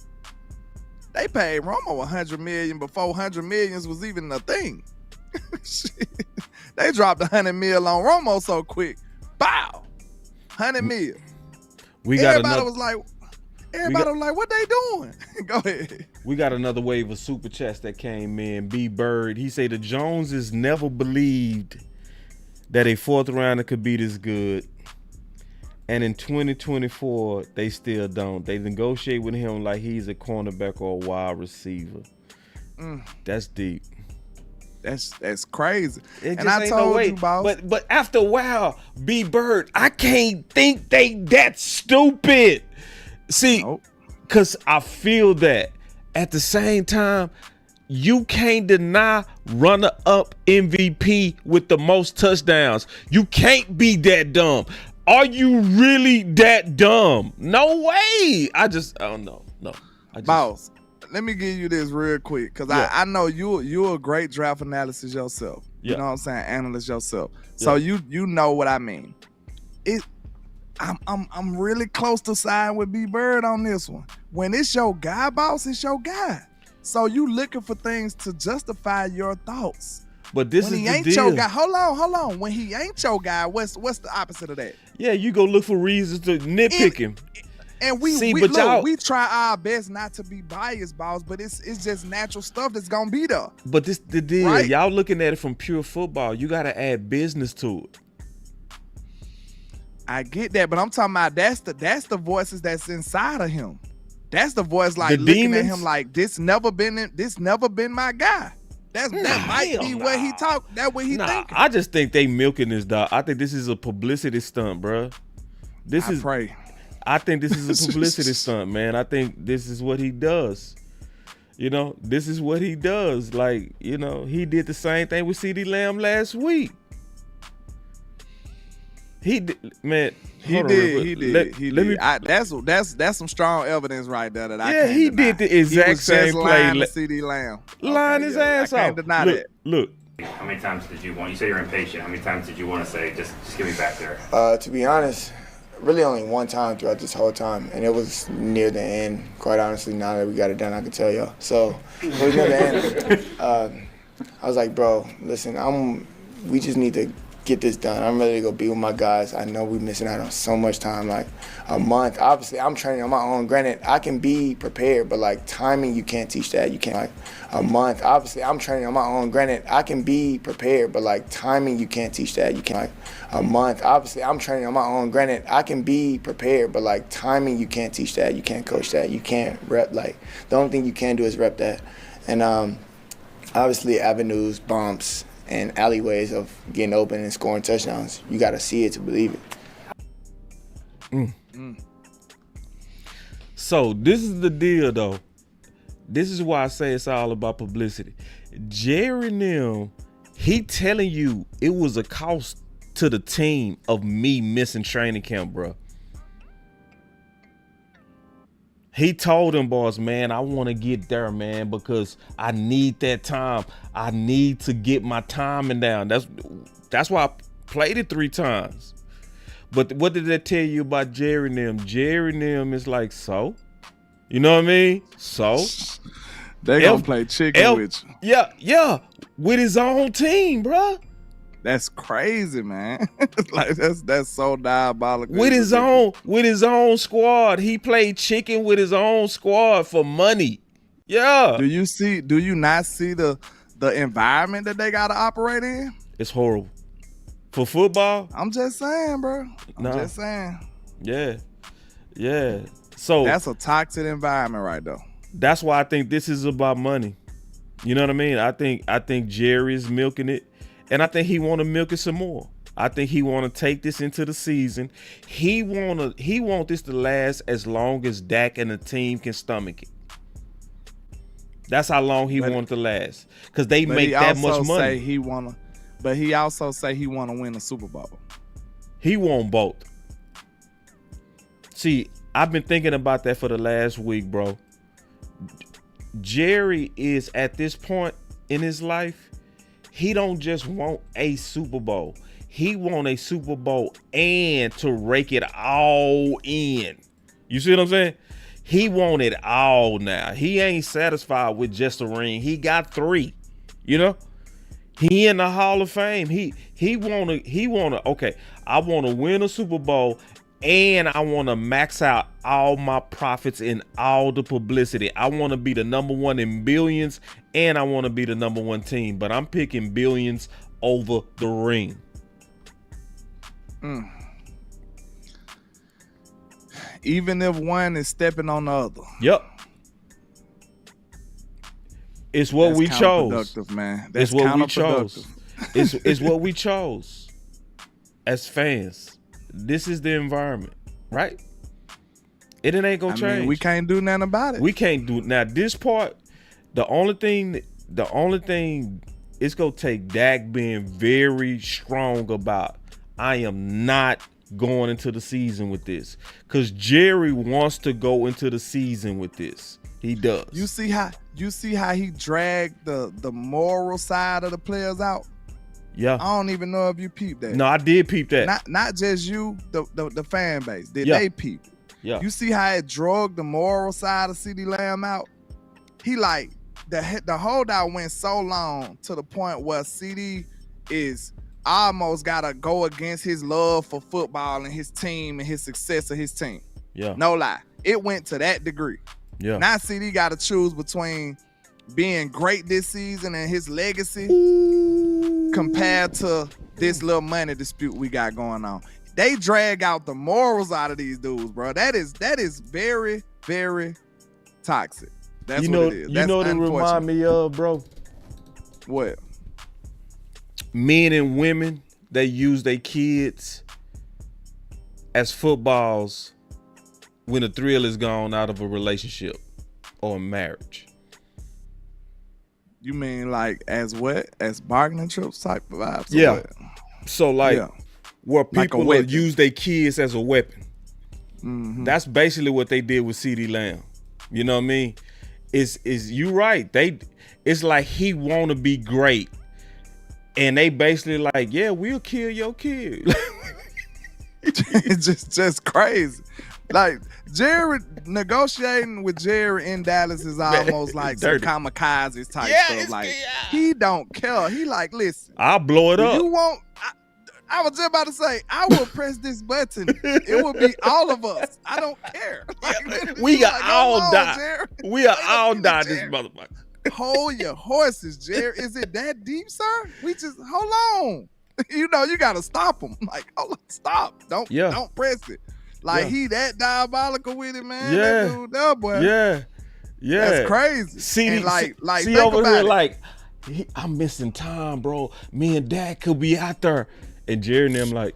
They paid Romo $100 million before $100 million was even a thing. They dropped $100 million on Romo so quick. Bow, $100 million. Everybody was like, what they doing? Go ahead. We got another wave of super chats that came in. B Bird, he said the Joneses never believed that a fourth rounder could be this good. And in 2024, they still don't. They negotiate with him like he's a cornerback or a wide receiver. That's deep. That's crazy. It and I told you, boss. But after a while, B Bird, I can't think they that stupid. See, because I feel that at the same time, you can't deny runner-up MVP with the most touchdowns. You can't be that dumb. Are you really that dumb? No way. I don't know. No. Boss, let me give you this real quick, because I know you're a great draft analysis yourself. You know what I'm saying? Analyst yourself. So you know what I mean. I'm really close to siding with B Bird on this one. When it's your guy, boss, it's your guy. So you looking for things to justify your thoughts. But this when is he the ain't deal. Your guy, hold on. When he ain't your guy, what's the opposite of that? Yeah, you go look for reasons to nitpick him. And we try our best not to be biased, boss, but it's just natural stuff that's gonna be there. But this the deal. Right? Y'all looking at it from pure football. You gotta add business to it. I get that, but I'm talking about that's the voices that's inside of him. That's the voice like the looking demons? at him like this never been my guy. That might be what he talk. That what he thinking. I just think they milking this dog. I think this is a publicity stunt, bro. I think this is a publicity stunt, man. I think this is what he does. You know, this is what he does. Like, you know, he did the same thing with CeeDee Lamb last week. He did, man. He did. That's some strong evidence right there that I can't he deny. did the exact same play. CeeDee Lamb. Line his ass I out. can't deny that. Look. How many times did you want? You say you're impatient. How many times did you want to say, just give me back there? To be honest, really only one time throughout this whole time, and it was near the end. Quite honestly, now that we got it done, I can tell y'all. So it was near the end. I was like, bro, listen, we just need to get this done. I'm ready to go be with my guys. I know we're missing out on so much time, like a month. Obviously, I'm training on my own. Granted, I can be prepared, but like timing, you can't teach that. You can't, like a month. Obviously, I'm training on my own. Granted, I can be prepared, but like timing, you can't teach that. You can't, like a month. Obviously, I'm training on my own. Granted, I can be prepared, but like timing, you can't teach that. You can't coach that. You can't rep. Like the only thing you can do is rep that. And obviously, avenues, bumps, and alleyways of getting open and scoring touchdowns. You got to see it to believe it. So this is the deal, though. This is why I say it's all about publicity. Jerry Nim, he telling you it was a cost to the team of me missing training camp, bro. He told them boys, man, I want to get there, man, because I need that time. I need to get my timing down. That's why I played it 3 times. But what did that tell you about Jerry Nim? Jerry Nim is like, so? You know what I mean? So? They gonna play chicken with you. Yeah. With his own team, bro. That's crazy, man. Like that's so diabolical. With his own squad. He played chicken with his own squad for money. Yeah. Do you not see the environment that they gotta operate in? It's horrible. For football? I'm just saying, bro. I'm just saying. Yeah. So that's a toxic environment right there. That's why I think this is about money. You know what I mean? I think Jerry's milking it, and I think he want to milk it some more. I think he want to take this into the season. He want this to last as long as Dak and the team can stomach it. That's how long he want it to last, because they make that much money. But he also say he want to win a Super Bowl. He want both. See, I've been thinking about that for the last week, bro. Jerry is at this point in his life, he don't just want a Super Bowl. He want a Super Bowl and to rake it all in. You see what I'm saying? He want it all now. He ain't satisfied with just a ring. He got 3. You know? He in the Hall of Fame. He wanna okay, I wanna win a Super Bowl and I wanna max out all my profits in all the publicity. I wanna be the number 1 in billions and I wanna be the number 1 team. But I'm picking billions over the ring. Even if one is stepping on the other. Yep. It's what we chose. Man. It's what we chose. It's what we chose as fans. This is the environment, right? It ain't gonna change. We can't do nothing about it. We can't do now. This part, the only thing it's gonna take Dak being very strong about. I am not going into the season with this, because Jerry wants to go into the season with this. He does. You see how he dragged the moral side of the players out? Yeah. I don't even know if you peeped that. No, I did peep that. Not just you, the fan base. Did Yeah. they peep it? Yeah. You see how it drug the moral side of CeeDee Lamb out? He like the holdout went so long to the point where CeeDee is almost gotta go against his love for football and his team and his success of his team. Yeah. No lie. It went to that degree. Yeah. Now CeeDee gotta choose between being great this season and his legacy compared to this little money dispute we got going on. They drag out the morals out of these dudes, bro. That is very, very toxic. That's what it is. You know what it remind me of, bro? What? Men and women, they use their kids as footballs when the thrill is gone out of a relationship or a marriage. You mean like as what? As bargaining trips type of vibes? Yeah. What? So where people like use their kids as a weapon. Mm-hmm. That's basically what they did with CeeDee Lamb. You know what I mean? Is you right? It's like he want to be great. And they basically like, yeah, we'll kill your kid. It's just crazy. Like Jerry negotiating with Jerry in Dallas is almost like some kamikazes type stuff. Like he don't care. He like, listen, I'll blow it up. You won't. I was just about to say, I will press this button. It will be all of us. I don't care. Like, we are all die. We are all die. This motherfucker. Hold your horses, Jerry. Is it that deep, sir? We just hold on. You know, you gotta stop him. Like, hold on, stop. Don't press it. Like he that diabolical with it, man. Yeah. That dude, that boy. Yeah. That's crazy. See, and like see over here, like I'm missing time, bro. Me and Dad could be out there, and Jerry and them like,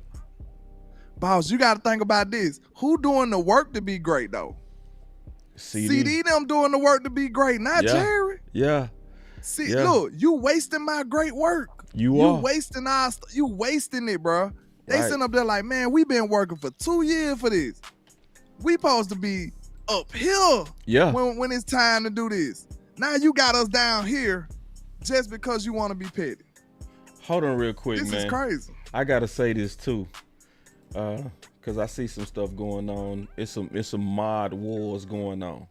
boss, you gotta think about this. Who doing the work to be great though? CeeDee them doing the work to be great, not Jerry. Yeah. See, look, you wasting my great work. You wasting you wasting it, bro. They sitting up there like, man, we been working for 2 years for this. We supposed to be up here when it's time to do this. Now you got us down here just because you want to be petty. Hold on real quick, man. This is crazy. I gotta say this too. Cause I see some stuff going on. It's some mod wars going on.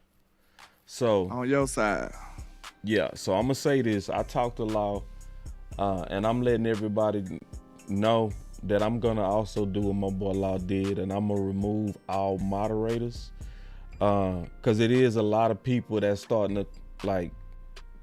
So on your side. Yeah, so I'm gonna say this. I talked to Law, and I'm letting everybody know that I'm gonna also do what my boy Law did, and I'm gonna remove all moderators. Cause it is a lot of people that's starting to like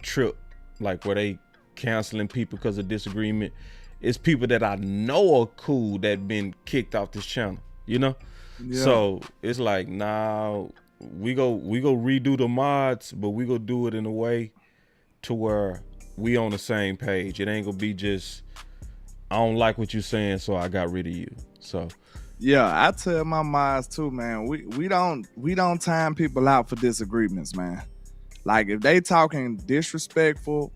trip, like where they canceling people because of disagreement. It's people that I know are cool that been kicked off this channel, you know? Yeah. So it's like, nah, we go redo the mods, but we go do it in a way to where we on the same page. It ain't gonna be just I don't like what you're saying, so I got rid of you. So yeah, I tell my mods too, man. We don't time people out for disagreements, man. Like if they talking disrespectful,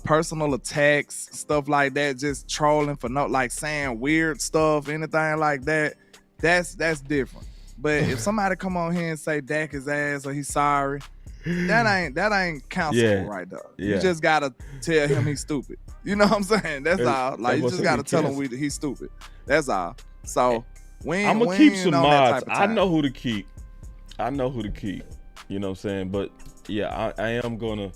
personal attacks, stuff like that, just trolling for like saying weird stuff, anything like that, that's different. But if somebody come on here and say Dak is ass or he's sorry, that ain't counsel right there. Yeah. You just gotta tell him he's stupid. You know what I'm saying? That's all. Like you just gotta tell him he's stupid. That's all. So I'm gonna keep some mods. I know who to keep. You know what I'm saying? But yeah, I am gonna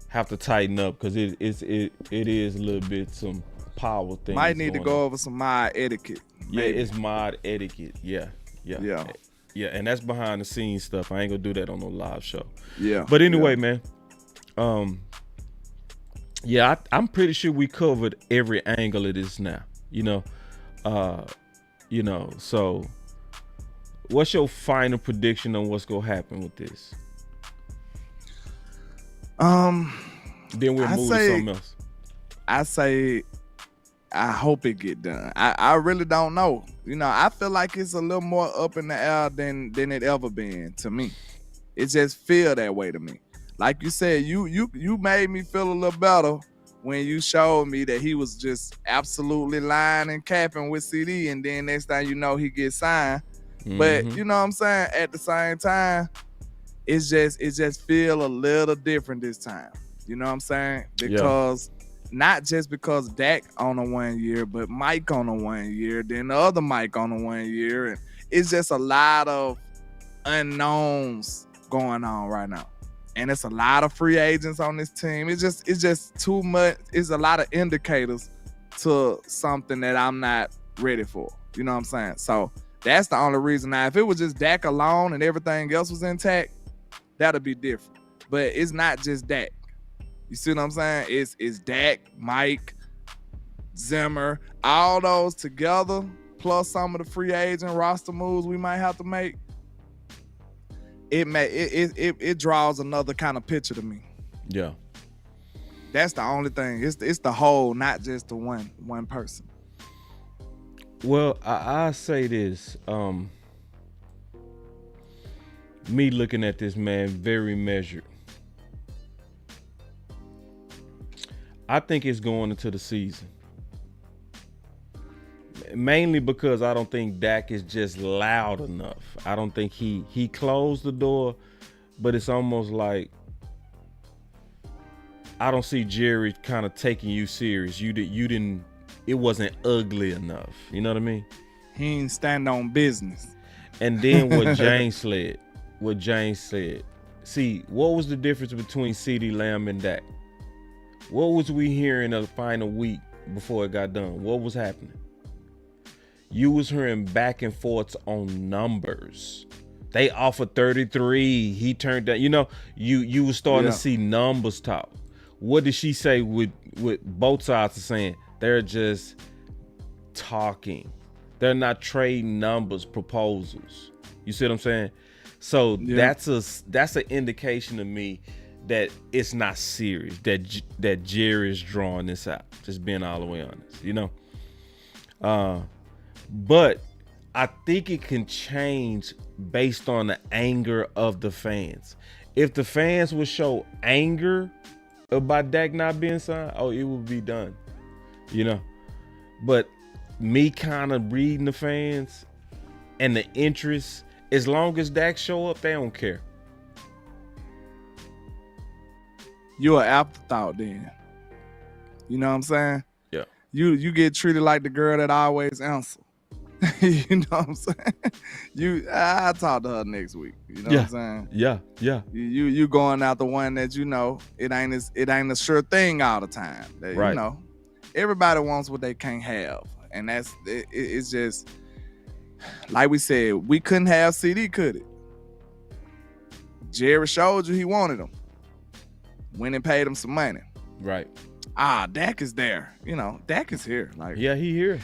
have to tighten up because it is a little bit some power things. Might need to go over some mod etiquette. Yeah, it's mod etiquette. Yeah, and that's behind the scenes stuff. I ain't gonna do that on no live show. Yeah. But anyway, man. Yeah, I'm pretty sure we covered every angle of this now. So what's your final prediction on what's gonna happen with this? Then we'll move to something else. I say I hope it get done. I really don't know. I feel like it's a little more up in the air than it ever been to me. It just feel that way to me. Like you said, you made me feel a little better when you showed me that he was just absolutely lying and capping with CD, and then next thing you know, he gets signed. Mm-hmm. But you know what I'm saying? At the same time, it just feel a little different this time. You know what I'm saying? Because not just because Dak on a 1 year, but Mike on a 1 year, then the other Mike on a 1 year, and it's just a lot of unknowns going on right now. And it's a lot of free agents on this team. It's just too much. It's a lot of indicators to something that I'm not ready for. You know what I'm saying? So that's the only reason. Now, if it was just Dak alone and everything else was intact, that'd be different. But it's not just Dak. You see what I'm saying? It's Dak, Mike, Zimmer, all those together, plus some of the free agent roster moves we might have to make. It draws another kind of picture to me. Yeah. That's the only thing. It's the whole, not just the one person. Well, I say this. Me looking at this man very measured. I think it's going into the season. Mainly because I don't think Dak is just loud enough. I don't think he closed the door, but it's almost like I don't see Jerry kind of taking you serious. You didn't. It wasn't ugly enough. You know what I mean? He ain't stand on business. And then what James said. See, what was the difference between CeeDee Lamb and Dak? What was we hearing the final week before it got done? What was happening? You was hearing back and forths on numbers. They offered 33. He turned down. You was starting to see numbers talk. What did she say with both sides are saying? They're just talking. They're not trading numbers, proposals. You see what I'm saying? So that's an indication to me that it's not serious, that Jerry's drawing this out. Just being all the way honest, But I think it can change based on the anger of the fans. If the fans would show anger about Dak not being signed, it would be done. But me kind of reading the fans and the interest, as long as Dak show up, they don't care. You're an afterthought then. You know what I'm saying? Yeah. You get treated like the girl that always answer. You know what I'm saying? I'll talk to her next week. You know what I'm saying? Yeah. You going out the one that it ain't a sure thing all the time. Right. Everybody wants what they can't have. And it's just like we said, we couldn't have CD, could it? Jerry showed you he wanted him. Went and paid him some money. Right. Dak is there. Dak is here. He here.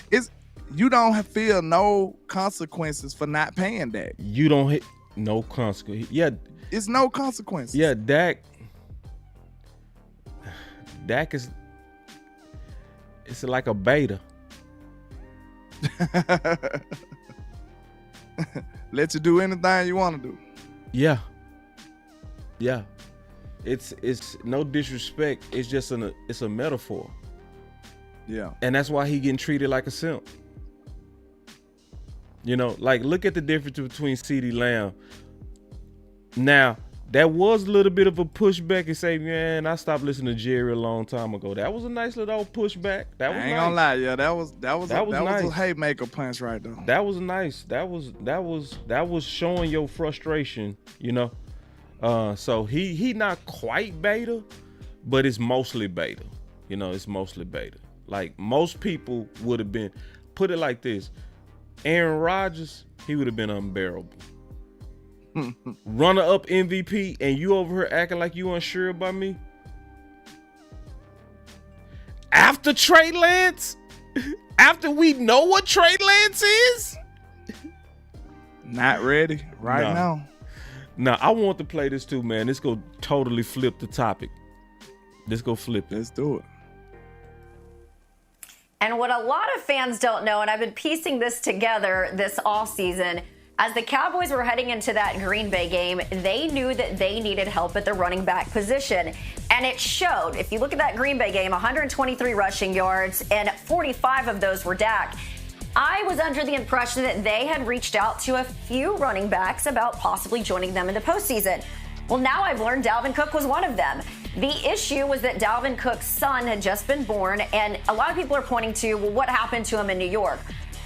You don't feel no consequences for not paying Dak. You don't. No consequence. Yeah. It's no consequence. Yeah, Dak is, it's like a beta. Let you do anything you want to do. Yeah. Yeah. It's no disrespect. It's just it's a metaphor. Yeah. And that's why he getting treated like a simp. You know, like look at the difference between CeeDee Lamb. Now, that was a little bit of a pushback and say, man, I stopped listening to Jerry a long time ago. That was a nice little pushback. That was I ain't nice. gonna lie, yeah, that was nice. a haymaker punch right there. That was nice. That was showing your frustration, you know. So he not quite beta, but it's mostly beta. You know, it's mostly beta. Like most people would have been, put it like this, Aaron Rodgers, he would have been unbearable. Runner up MVP and you over here acting like you unsure about me? After Trey Lance? After we know what Trey Lance is? Not ready now. Nah, I want to play this too, man. This go totally flip the topic. Let's go flip it. Let's do it. And what a lot of fans don't know, and I've been piecing this together this offseason, as the Cowboys were heading into that Green Bay game, they knew that they needed help at the running back position. And it showed. If you look at that Green Bay game, 123 rushing yards, and 45 of those were Dak. I was under the impression that they had reached out to a few running backs about possibly joining them in the postseason. Well, now I've learned Dalvin Cook was one of them. The issue was that Dalvin Cook's son had just been born, and a lot of people are pointing to, well, what happened to him in New York?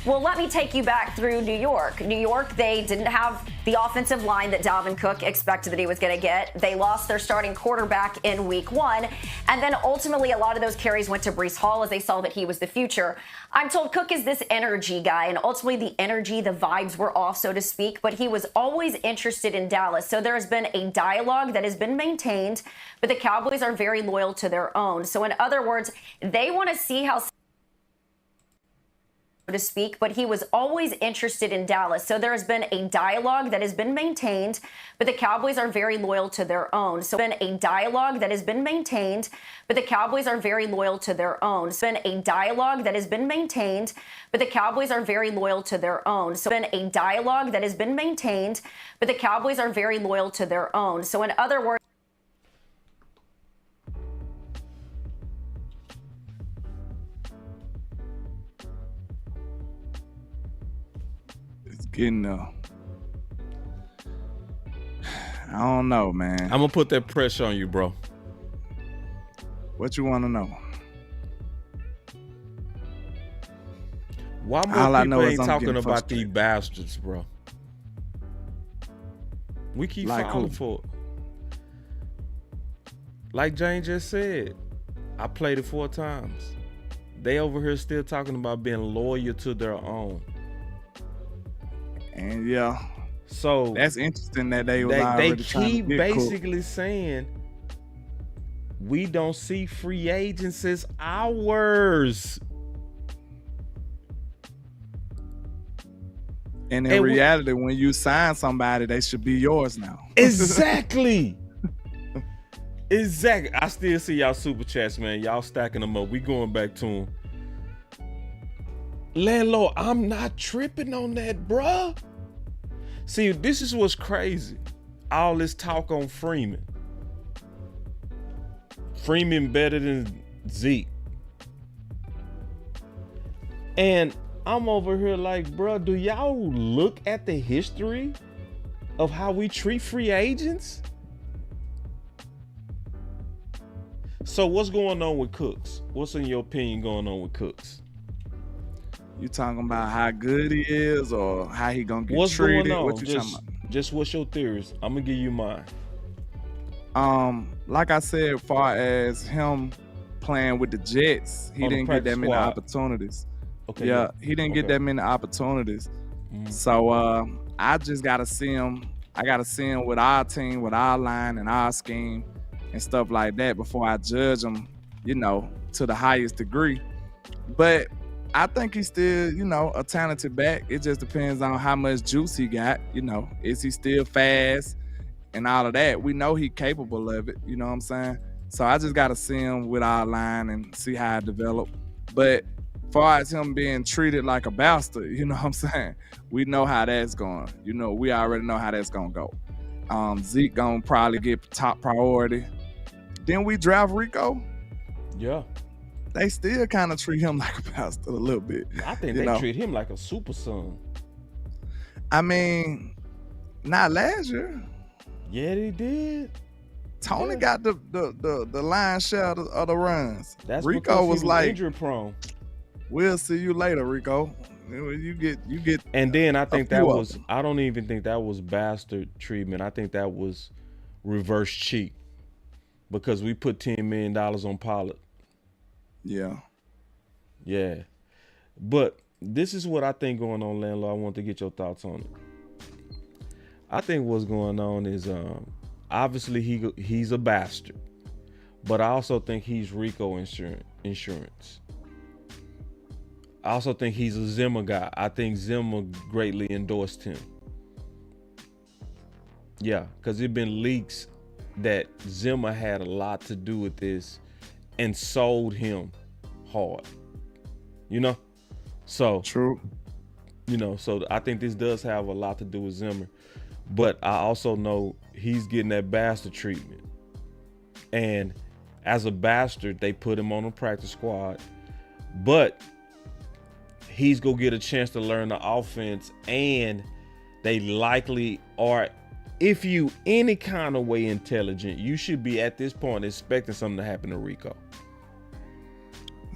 Well, let me take you back through New York. New York, they didn't have the offensive line that Dalvin Cook expected that he was going to get. They lost their starting quarterback in week 1. And then ultimately, a lot of those carries went to Breece Hall as they saw that he was the future. I'm told Cook is this energy guy, and ultimately the energy, the vibes were off, so to speak, but he was always interested in Dallas. So there has been a dialogue that has been maintained, but the Cowboys are very loyal to their own. So in other words, they want to see how to speak, but he was always interested in Dallas. So there has been a dialogue that has been maintained, but the Cowboys are very loyal to their own. So been a dialogue that has been maintained, but the Cowboys are very loyal to their own. So been a dialogue that has been maintained, but the Cowboys are very loyal to their own. So been a dialogue that has been maintained, but the Cowboys are very loyal to their own. So in other words, getting I don't know, man. I'm gonna put that pressure on you, bro. What you want to know? Why more people ain't talking about these bastards, bro? We keep falling for it. Like Jane just said, I played it 4 times. They over here still talking about being loyal to their own. And yeah, so that's interesting that they keep basically saying we don't see free agents as ours. And in reality, when you sign somebody, they should be yours now. Exactly. Exactly. I still see y'all super chats, man. Y'all stacking them up. We going back to them. Landlord, I'm not tripping on that, bruh. See, this is what's crazy. All this talk on Freeman. Freeman better than Zeke. And I'm over here like, bruh, do y'all look at the history of how we treat free agents? So what's going on with Cooks? What's in your opinion going on with Cooks? You talking about how good he is or how he gonna get what's treated? Going on? What you talking about? Just what's your theories? I'm gonna give you mine. Like I said, as far as him playing with the Jets, he didn't get that many opportunities. Okay. Yeah, he didn't get that many opportunities. So I just gotta see him. I gotta see him with our team, with our line and our scheme and stuff like that before I judge him, you know, to the highest degree. But I think he's still, a talented back. It just depends on how much juice he got. Is he still fast and all of that? We know he's capable of it. You know what I'm saying? So I just got to see him with our line and see how it develop. But as far as him being treated like a bastard, you know what I'm saying? We know how that's going. We already know how that's going to go. Zeke going to probably get top priority. Then we draft Rico. Yeah. They still kind of treat him like a bastard a little bit. I think they treat him like a super son. I mean, not last year. Yeah, they did. Tony got the lion's share of the runs. That's Rico was like injury prone. We'll see you later, Rico. You get. And then I think that was. I don't even think that was bastard treatment. I think that was reverse cheat because we put $10 million on Pollard. Yeah. Yeah. But this is what I think going on, Landlord. I want to get your thoughts on it. I think what's going on is obviously he's a bastard, but I also think he's Rico insurance. I also think he's a Zimmer guy. I think Zimmer greatly endorsed him. Yeah, because there've been leaks that Zimmer had a lot to do with this and sold him hard. So true. So I think this does have a lot to do with Zimmer. But I also know he's getting that bastard treatment. And as a bastard, they put him on a practice squad. But he's going to get a chance to learn the offense. And they likely are, if you any kind of way intelligent, you should be at this point expecting something to happen to Rico.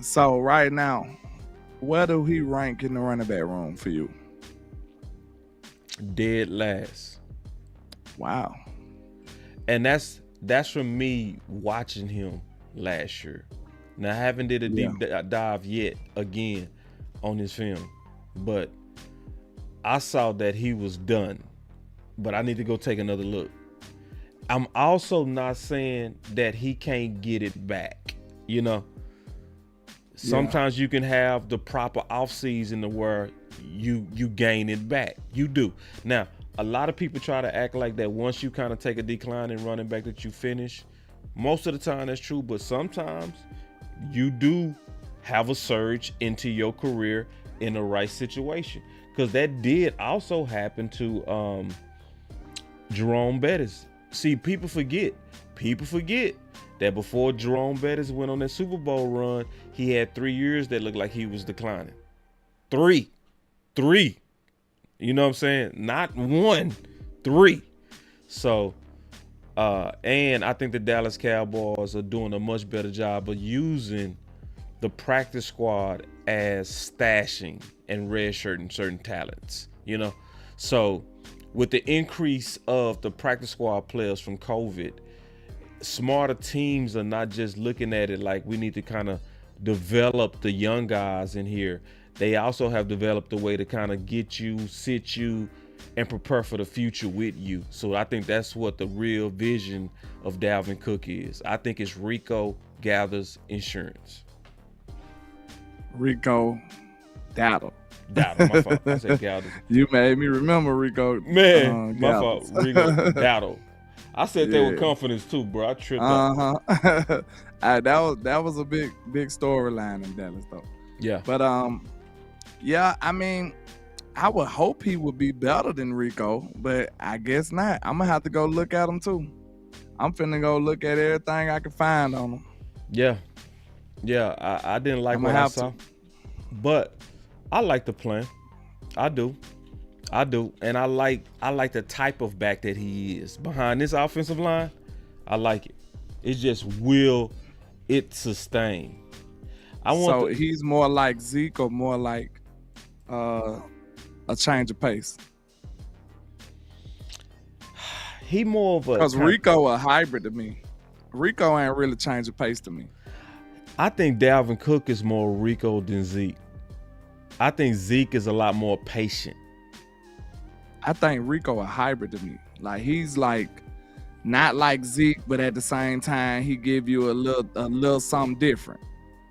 So right now, where do he rank in the running back room for you? Dead last. Wow. And that's from me watching him last year. Now I haven't did a deep dive yet again on his film, but I saw that he was done. But I need to go take another look. I'm also not saying that he can't get it back. Sometimes you can have the proper offseason to where you gain it back. You do. Now, a lot of people try to act like that once you kind of take a decline in running back that you finish. Most of the time that's true, but sometimes you do have a surge into your career in the right situation. Because that did also happen to Jerome Bettis. See, people forget that before Jerome Bettis went on that Super Bowl run, he had 3 years that looked like he was declining. Three. You know what I'm saying? Not 1, 3. So, and I think the Dallas Cowboys are doing a much better job of using the practice squad as stashing and redshirting certain talents, So, with the increase of the practice squad players from COVID, smarter teams are not just looking at it like we need to kind of develop the young guys in here. They also have developed a way to kind of get you, sit you, and prepare for the future with you. So I think that's what the real vision of Dalvin Cook is. I think it's Rico gathers insurance. Rico Dowdle. My fault. I said Dowdle. You made me remember Rico. Man, my fault. Rico Dowdle. I said that with confidence too, bro. I tripped up. That was a big storyline in Dallas though. Yeah. But I mean, I would hope he would be better than Rico, but I guess not. I'm gonna have to go look at him too. I'm finna go look at everything I can find on him. Yeah. I didn't like what I saw, but I like the plan. I do, and I like the type of back that he is behind this offensive line. I like it. It just will it sustain. So he's more like Zeke or more like a change of pace? He more of a, because Rico a hybrid to me. Rico ain't really change of pace to me. I think Dalvin Cook is more Rico than Zeke. I think Zeke is a lot more patient. I think Rico a hybrid to me. Like he's like not like Zeke, but at the same time he give you a little something different.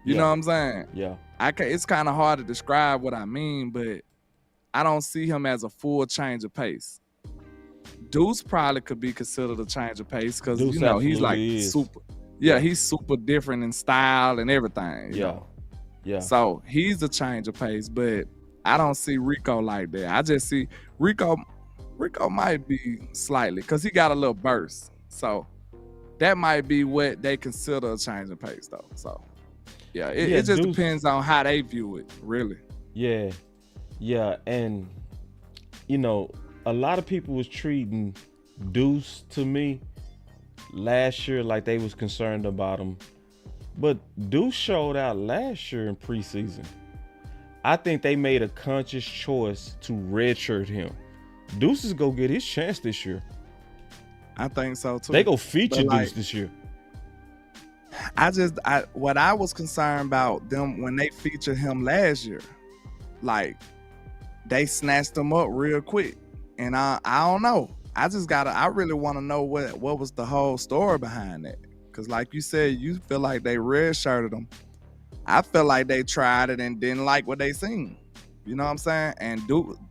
You know what I'm saying? Yeah. It's kind of hard to describe what I mean, but I don't see him as a full change of pace. Deuce probably could be considered a change of pace because Deuce you know he's like is. super. Yeah, he's super different in style and everything. You know? Yeah. So he's a change of pace, but I don't see Rico like that. I just see Rico might be slightly because he got a little burst. So that might be what they consider a change of pace, though. So yeah, it just depends on how they view it, really. Yeah, and you know, a lot of people was treating Deuce to me last year like they was concerned about him, but Deuce showed out last year in preseason. I think they made a conscious choice to redshirt him. Deuce is gonna get his chance this year. I think so too. They go feature Deuce this year. What I was concerned about them when they featured him last year, like they snatched him up real quick, and I don't know. I really want to know what was the whole story behind that, because like you said, you feel like they redshirted him. I feel like they tried it and didn't like what they seen. You know what I'm saying? And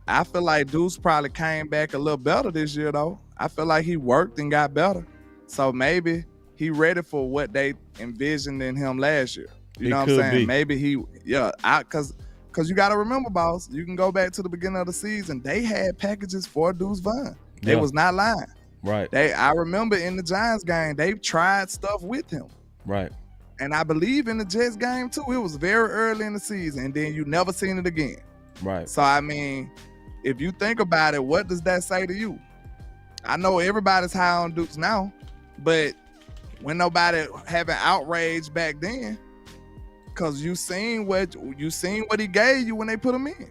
I feel like Deuce probably came back a little better this year, though. I feel like he worked and got better. So maybe he ready for what they envisioned in him last year. You know what I'm saying? Maybe because you got to remember, boss, you can go back to the beginning of the season. They had packages for Deuce Vaughn. They was not lying. Right. I remember in the Giants game, they tried stuff with him. Right. And I believe in the Jets game too, it was very early in the season, and then you never seen it again. Right. So I mean, if you think about it, what does that say to you? I know everybody's high on Deuce now, but when nobody having outrage back then, because you seen what he gave you when they put him in.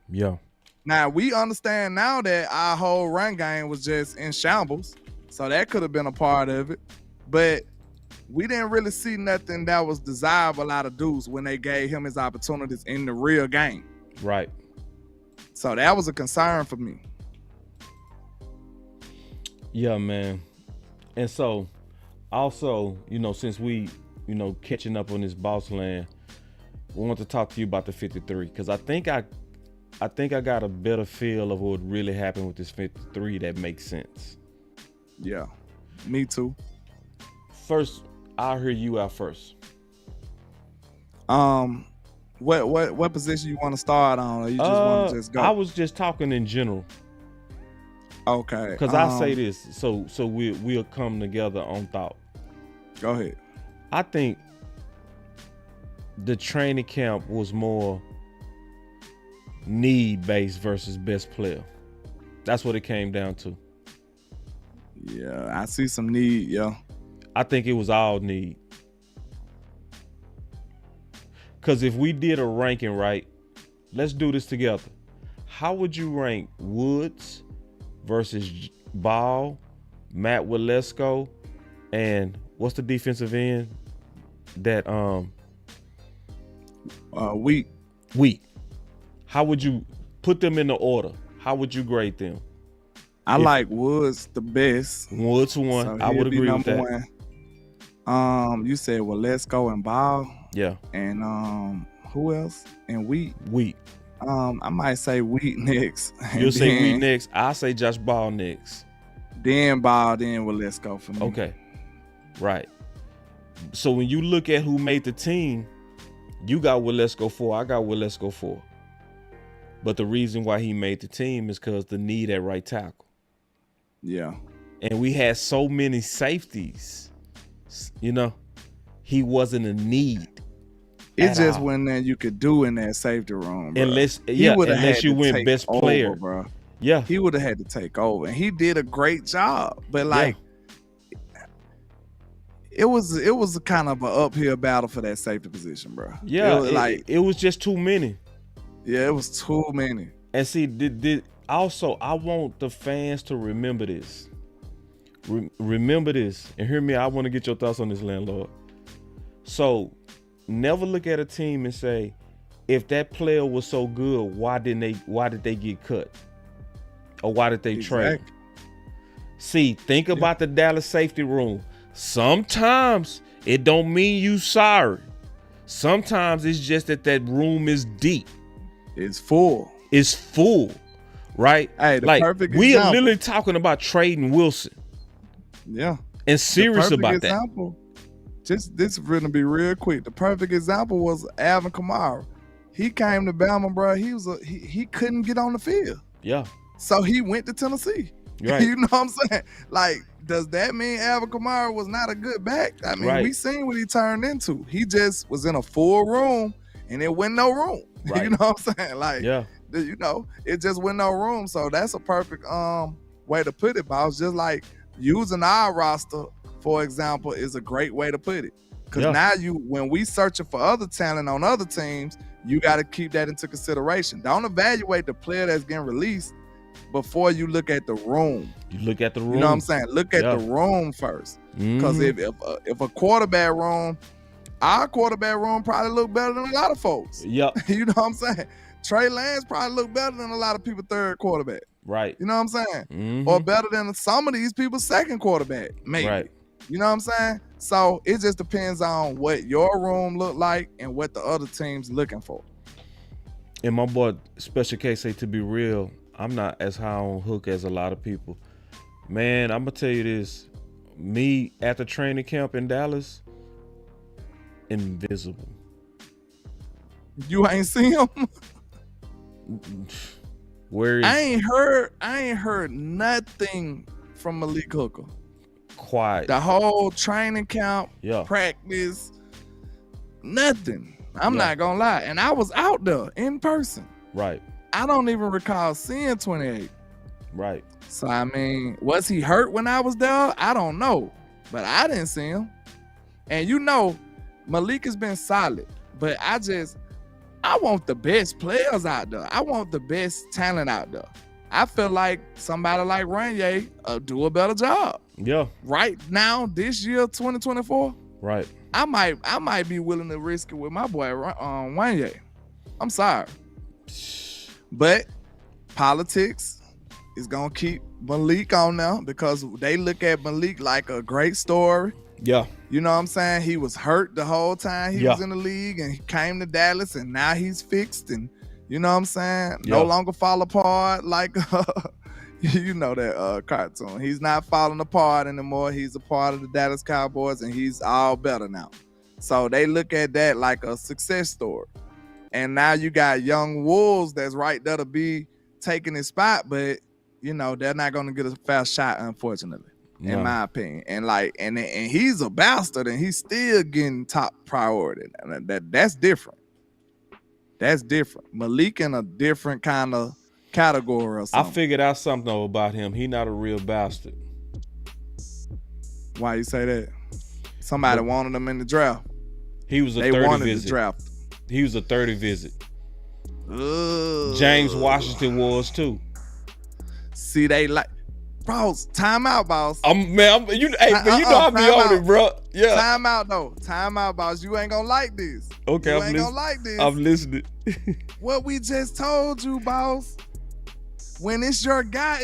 Yeah. Now we understand now that our whole run game was just in shambles, so that could have been a part of it, but we didn't really see nothing that was desirable out of Deuce when they gave him his opportunities in the real game. Right. So that was a concern for me. Yeah, man. And so also, since we, catching up on this boss land, we want to talk to you about the 53, because I think I got a better feel of what really happened with this 53 that makes sense. Yeah, me too. First, I'll hear you out first. What position you want to start on, or you just want to just go? I was just talking in general. Okay. Because I say this, so we'll come together on thought. Go ahead. I think the training camp was more need-based versus best player. That's what it came down to. Yeah, I see some need, yeah. I think it was all need. Because if we did a ranking, right, let's do this together. How would you rank Woods versus Ball, Matt Waletzko, and what's the defensive end that Wheat. How would you put them in the order? How would you grade them? I like Woods the best. Woods one. So I would agree with that. One. You said Waletzko and Ball. Yeah. And who else? And Wheat. I might say Wheat next. You'll say Wheat next. I'll say Josh Ball next. Then Ball, then Waletzko for me. Okay. Right. So when you look at who made the team, you got Waletzko 4. I got Waletzko 4. But the reason why he made the team is because the need at right tackle. Yeah. And we had so many safeties. He wasn't a need. It just wasn't that you could do in that safety room, bro. Unless you win best player, bro. Yeah. He would have had to take over. And he did a great job. But it was a kind of an uphill battle for that safety position, bro. Yeah. It was just too many. Yeah, it was too many. And see, also, I want the fans to remember this. Remember this. And hear me, I want to get your thoughts on this, landlord. So, never look at a team and say, if that player was so good, why did they get cut? Or why did they trade? See, think about the Dallas safety room. Sometimes it don't mean you sorry. Sometimes it's just that room is deep. It's full. It's full, right? Hey, the like perfect we example. are literally talking about trading Wilson. Yeah. And serious The about perfect example, just this is gonna be real quick. The perfect example was Alvin Kamara. He came to Bama, bro. He couldn't get on the field. Yeah. So he went to Tennessee. Right. You know what I'm saying? Like, does that mean Alvin Kamara was not a good back? I mean, we seen what he turned into. He just was in a full room and it went no room. Right. You know what I'm saying? Like, Yeah. you know, it just went no room. So that's a perfect way to put it, boss. Just like using our roster, for example, is a great way to put it. Because now when we searching for other talent on other teams, you got to keep that into consideration. Don't evaluate the player that's getting released before you look at the room. You look at the room. You know what I'm saying? Look at the room first. Because if a quarterback room, our quarterback room probably look better than a lot of folks. Yep. You know what I'm saying? Trey Lance probably look better than a lot of people third quarterback. Right. You know what I'm saying? Or better than some of these people's second quarterback, maybe. Right. You know what I'm saying? So it just depends on what your room look like and what the other team's looking for. And my boy Special K say, to be real, I'm not as high on Hook as a lot of people. Man, I'm gonna tell you this. Me at the training camp in Dallas, invisible. You ain't seen him? Where is I ain't heard nothing from Malik Hooker. Quiet. The whole training camp, Yeah. practice, nothing. I'm not gonna lie. And I was out there in person. Right. I don't even recall seeing 28. Right. So, I mean, was he hurt when I was there? I don't know. But I didn't see him. And you know, Malik has been solid. But I want the best players out there. I want the best talent out there. I feel like somebody like Ranye do a better job. Yeah. Right now, this year, 2024, Right. I might be willing to risk it with my boy Ranye. I'm sorry. But politics is gonna keep Malik on now because they look at Malik like a great story. Yeah. You know what I'm saying? He was hurt the whole time he was in the league and he came to Dallas and now he's fixed and you know what I'm saying? No longer fall apart like you know that cartoon. He's not falling apart anymore. He's a part of the Dallas Cowboys and he's all better now. So they look at that like a success story. And now you got young Wolves that's right there to be taking his spot, but you know, they're not gonna get a fast shot, unfortunately, in my opinion. And like and he's a bastard and he's still getting top priority. And that's different. That's different. Malik in a different kind of category or something. I figured out something though about him. He not a real bastard. Why you say that? Somebody wanted him in the draft. He was a they 30 wanted visit. The draft. He was a 30 visit. James Washington was too. See, they like, bros. Time out, boss. You know I be on it, bro. Yeah. Time out though. Time out, boss. You ain't gonna like this. Okay, you ain't gonna like this. I'm listening. What we just told you, boss. When it's your guy,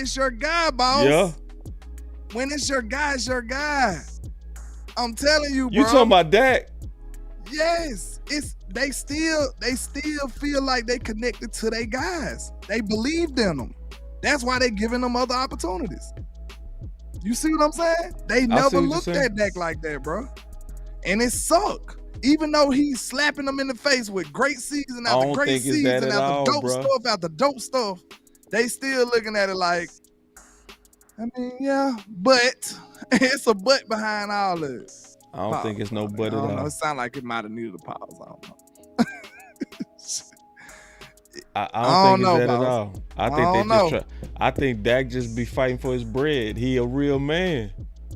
boss. Yeah. When it's your guy, it's your guy. I'm telling you, bro. You talking about Dak? Yes. They still feel like they connected to their guys. They believed in them. That's why they giving them other opportunities. You see what I'm saying? They never looked at Dak like that, bro. And it suck. Even though he's slapping them in the face with great season after great season after dope stuff, they still looking at it like, I mean, yeah, but it's a but behind all this. I don't think it's no but at all. It sounds like it might have needed a pause. I don't know. I don't think it's that at all. I think Dak just be fighting for his bread. He a real man.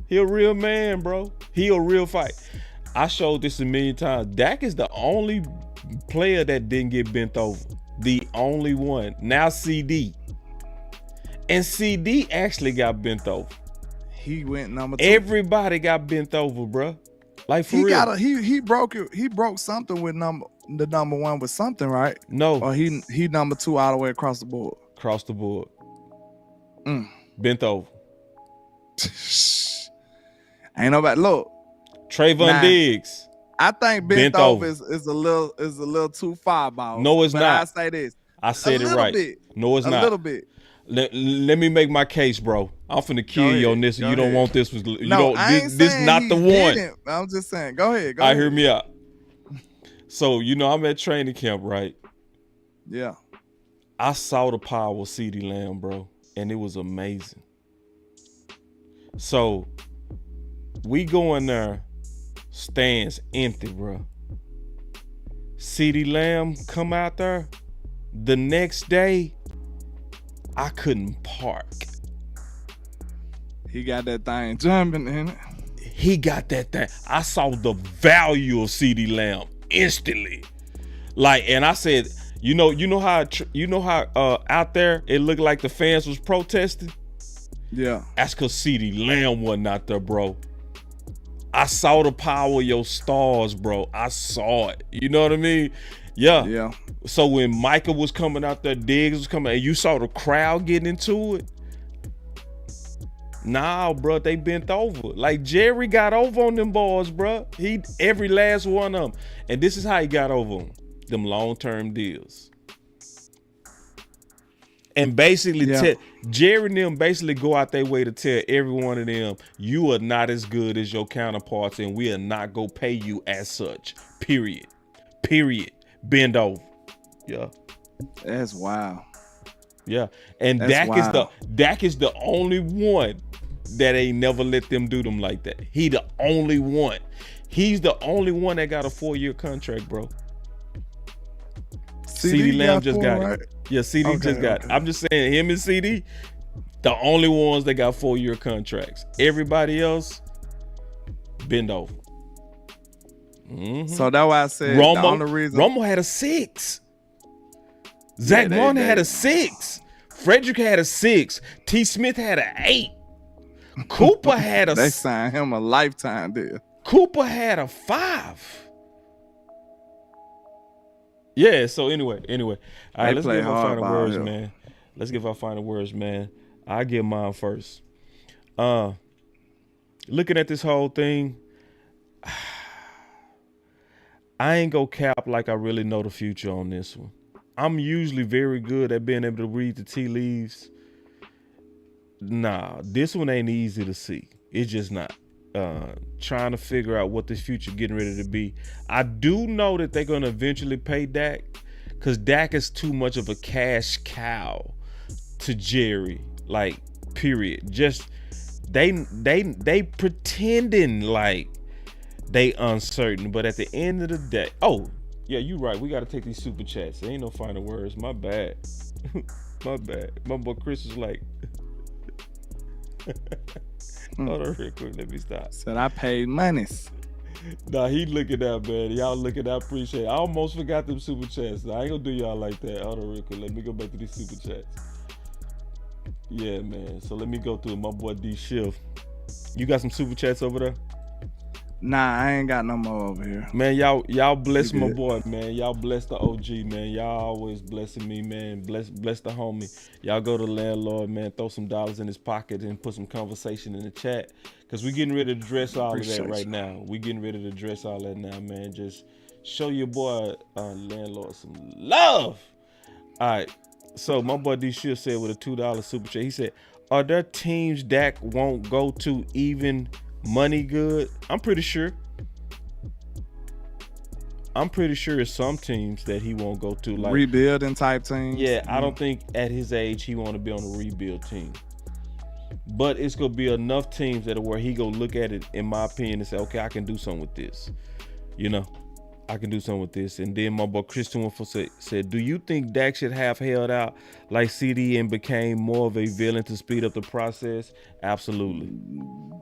He a real man, bro. He a real fight. I showed this a million times. Dak is the only player that didn't get bent over. The only one. Now CD. And CD actually got bent over. He went number 2. Everybody got bent over, bro. Like for real. He broke it. He broke something with the number 1 with something, right? No. Or he number 2 all the way across the board. Across the board. Bent over. Ain't nobody look. Trayvon Diggs. I think bent over is a little too far, boss. No, it's but not. I say this. I said it right. Bit. No, it's not. A little bit. Let me make my case, bro. I'm finna kill you on this. You don't want this. This not the one. Didn't. I'm just saying. Go ahead. All right, hear me out. So, I'm at training camp, right? Yeah. I saw the power of CeeDee Lamb, bro, and it was amazing. So, we go in there, stands empty, bro. CeeDee Lamb come out there. The next day, I couldn't park. He got that thing jumping in it. He got that thing. I saw the value of CeeDee Lamb instantly. And I said, you know how out there it looked like the fans was protesting? Yeah. That's because CeeDee Lamb wasn't out there, bro. I saw the power of your stars, bro. I saw it. You know what I mean? Yeah. Yeah. So when Micah was coming out there, Diggs was coming, and you saw the crowd getting into it. Nah, bro, they bent over. Like Jerry got over on them boys, bro. Every last one of them. And this is how he got over them. Them long-term deals. And basically, Jerry and them basically go out their way to tell every one of them, you are not as good as your counterparts, and we are not going to pay you as such. Period. Bend over. Yeah. That's wild. Yeah. And Dak is the only one that ain't never let them do them like that. He the only one. He's the only one that got a 4-year contract, bro. CeeDee Lamb just got it. Yeah, CeeDee just got it. I'm just saying, him and CeeDee, the only ones that got 4-year contracts. Everybody else, bend over. Mm-hmm. So that's why I said the only reason. Romo had a 6. Zach Martin had a 6. Frederick had a 6. T. Smith had an 8. Cooper had a. They signed him a lifetime deal. Cooper had a 5. Yeah. So anyway. All right, let's give our final words, man. Let's give our final words, man. I give mine first. Looking at this whole thing, I ain't gonna cap like I really know the future on this one. I'm usually very good at being able to read the tea leaves. Nah, this one ain't easy to see. It's just not. Trying to figure out what this future getting ready to be. I do know that they're gonna eventually pay Dak, because Dak is too much of a cash cow to Jerry. Like, period. Just they pretending like they uncertain, but at the end of the day, yeah, you right. We got to take these super chats. There ain't no final words. My bad. My bad. My boy Chris was like, hold on real quick. Let me stop. Said I paid monies. Nah, he looking out, man. Y'all looking out. Appreciate it. I almost forgot them super chats. I ain't gonna do y'all like that. Hold on real quick. Let me go back to these super chats. Yeah, man. So let me go through my boy D Shift. You got some super chats over there? Nah, I ain't got no more over here. Man, y'all bless my boy, man. Y'all bless the OG, man. Y'all always blessing me, man. Bless the homie. Y'all go to the landlord, man. Throw some dollars in his pocket and put some conversation in the chat. Because we getting ready to address all of that right now. We getting ready to address all that now, man. Just show your boy landlord some love. All right. So my boy D Shield said with a $2 super chat, he said, are there teams Dak won't go to even money good? I'm pretty sure it's some teams that he won't go to, like rebuilding type teams. Yeah, I don't think at his age he want to be on a rebuild team. But it's gonna be enough teams that are where he gonna look at it, in my opinion, and say, okay, I can do something with this. I can do something with this. And then my boy Christian said, do you think Dak should have held out like CeeDee and became more of a villain to speed up the process? Absolutely.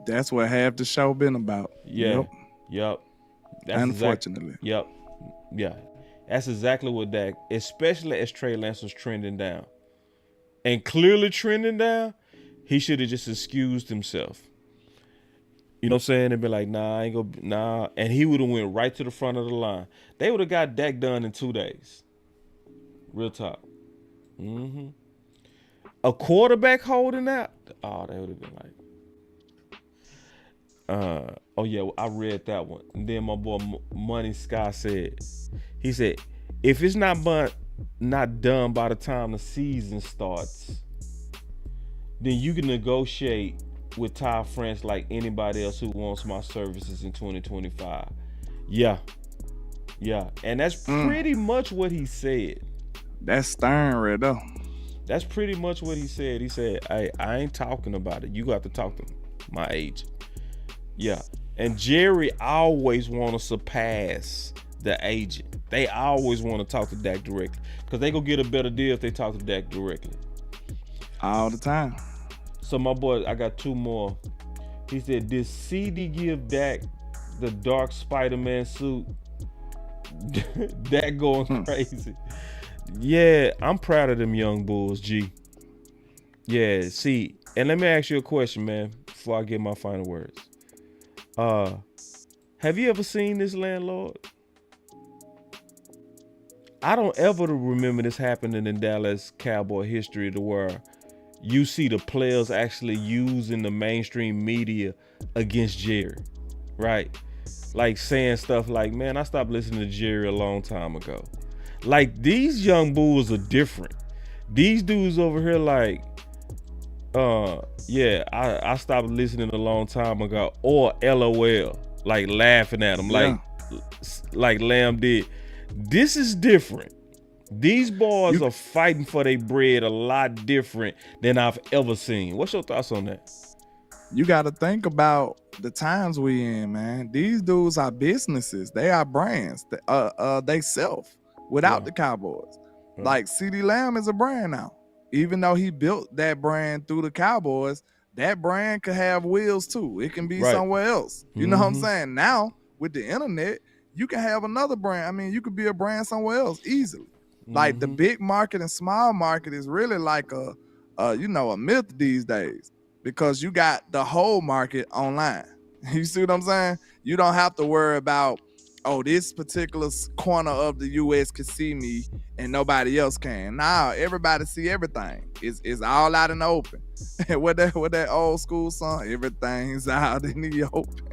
That's what half the show been about. Yeah. Yep. Unfortunately. Yep. Yeah. That's exactly what Dak, especially as Trey Lance was trending down. And clearly trending down, he should have just excused himself. You know what I'm saying? And be like, nah, I ain't gonna, nah. And he would have went right to the front of the line. They would have got Dak done in 2 days. Real talk. Mm-hmm. A quarterback holding out? Oh, they would have been like. Oh yeah, I read that one. And then my boy Money Sky said, he said, if it's not done by the time the season starts, then you can negotiate with Ty France like anybody else who wants my services in 2025. Yeah. And that's pretty much what he said. That's stern right there. That's pretty much what he said. He said, hey, I ain't talking about it. You got to talk to my agent. Yeah. And Jerry always want to surpass the agent. They always want to talk to Dak directly because they go get a better deal if they talk to Dak directly. All the time. So my boy, I got two more. He said, did CD give Dak the dark Spider-Man suit? Dak going crazy. Yeah, I'm proud of them young bulls, G. Yeah, see, and let me ask you a question, man, before I get my final words. Have you ever seen this landlord? I don't ever remember this happening in Dallas Cowboy history to where you see the players actually using the mainstream media against Jerry, right? Like saying stuff like, man, I stopped listening to Jerry a long time ago. Like, these young bulls are different. These dudes over here like, yeah, I stopped listening a long time ago, or LOL, like laughing at them, like Lamb did. This is different. These boys are fighting for their bread a lot different than I've ever seen. What's your thoughts on that? You got to think about the times we in, man. These dudes are businesses. They are brands. They self without the Cowboys. Like CeeDee Lamb is a brand now. Even though he built that brand through the Cowboys, that brand could have wheels too. It can be somewhere else. You know what I'm saying? Now, with the internet, you can have another brand. I mean, you could be a brand somewhere else easily. Like the big market and small market is really like a myth these days, because you got the whole market online. You see what I'm saying? You don't have to worry about, oh, this particular corner of the U.S. can see me and nobody else can. Now everybody see everything. It's all out in the open. what that old school song? Everything's out in the open.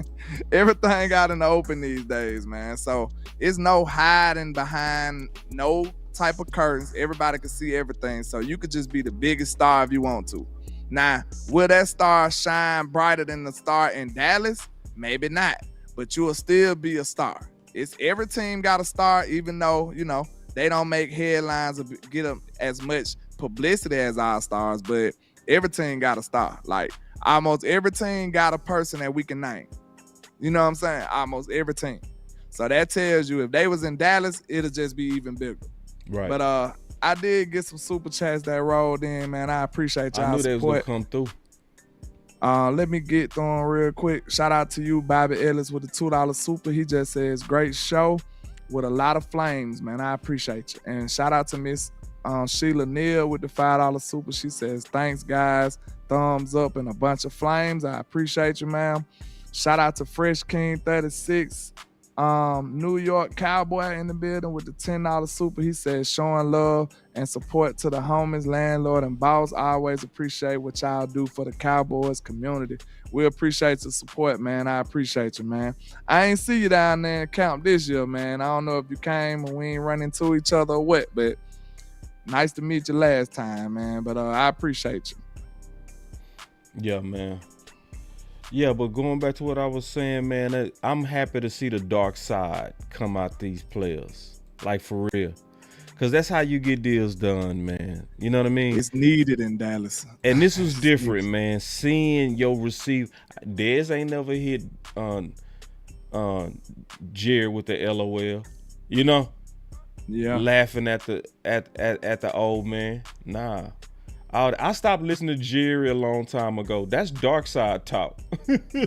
Everything out in the open these days, man. So it's no hiding behind no type of curtains. Everybody can see everything. So you could just be the biggest star if you want to. Now, will that star shine brighter than the star in Dallas? Maybe not, but you will still be a star. Every team got a star, even though, they don't make headlines or get them as much publicity as our stars, but every team got a star. Like, almost every team got a person that we can name. You know what I'm saying? Almost every team. So that tells you if they was in Dallas, it'll just be even bigger. Right. But I did get some super chats that rolled in, man. I appreciate y'all support. I knew they was gonna come through. Let me get through them real quick. Shout out to you, Bobby Ellis, with the $2 super. He just says, great show with a lot of flames, man. I appreciate you. And shout out to Miss Sheila Neal with the $5 super. She says, thanks, guys. Thumbs up and a bunch of flames. I appreciate you, ma'am. Shout out to Fresh King 36. New York Cowboy in the building with the $10 super. He says, showing love and support to the homies, landlord, and boss. I always appreciate what y'all do for the Cowboys community. We appreciate the support, man. I appreciate you, man. I ain't see you down there in camp this year, man. I don't know if you came and we ain't run into each other or what, but nice to meet you last time, man. But I appreciate you. Yeah, man. Yeah, but going back to what I was saying, man, I'm happy to see the dark side come out these players, like for real, because that's how you get deals done, man. You know what I mean? It's needed in Dallas. And this was different, man. Seeing your receiver, Dez ain't never hit Jerry with the LOL, laughing at the old man. Nah. I stopped listening to Jerry a long time ago. That's dark side talk.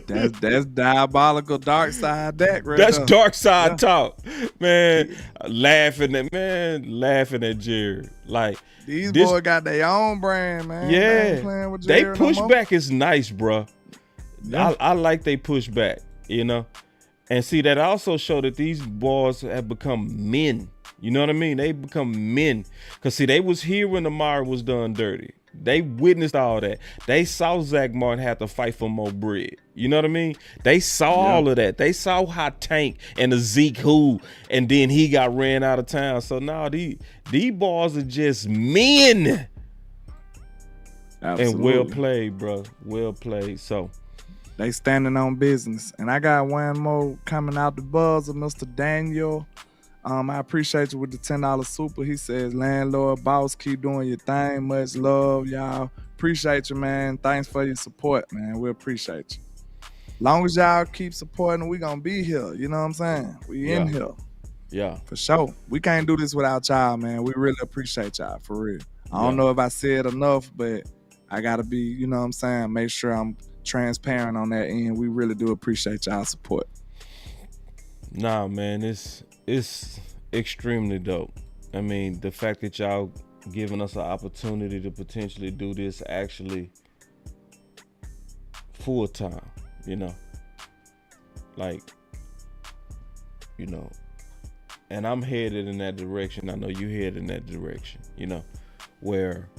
that's diabolical dark side Dak right That's there. Dark side talk, man. Laughing at Jerry. Like, these boys got their own brand, man. Yeah, they push back is nice, bro. Yeah. I like they push back, and see that also show that these boys have become men. You know what I mean? They become men. Because, see, they was here when Amari was done dirty. They witnessed all that. They saw Zach Martin have to fight for more bread. You know what I mean? They saw all of that. They saw how Tank and the Zeke who, and then he got ran out of town. So now these boys are just men. Absolutely. And well played, bro. Well played. So they standing on business. And I got one more coming out the buzzer, Mr. Daniel. I appreciate you with the $10 super. He says, landlord, boss, keep doing your thing. Much love, y'all. Appreciate you, man. Thanks for your support, man. We appreciate you. Long as y'all keep supporting, we gonna be here. You know what I'm saying? We in here. Yeah. For sure. We can't do this without y'all, man. We really appreciate y'all, for real. I don't know if I said enough, but I gotta be, you know what I'm saying, make sure I'm transparent on that end. We really do appreciate y'all support. Nah, man, it's extremely dope. I mean, the fact that y'all giving us an opportunity to potentially do this actually full time, you know, like, you know, and I'm headed in that direction. I know you headed in that direction, you know, where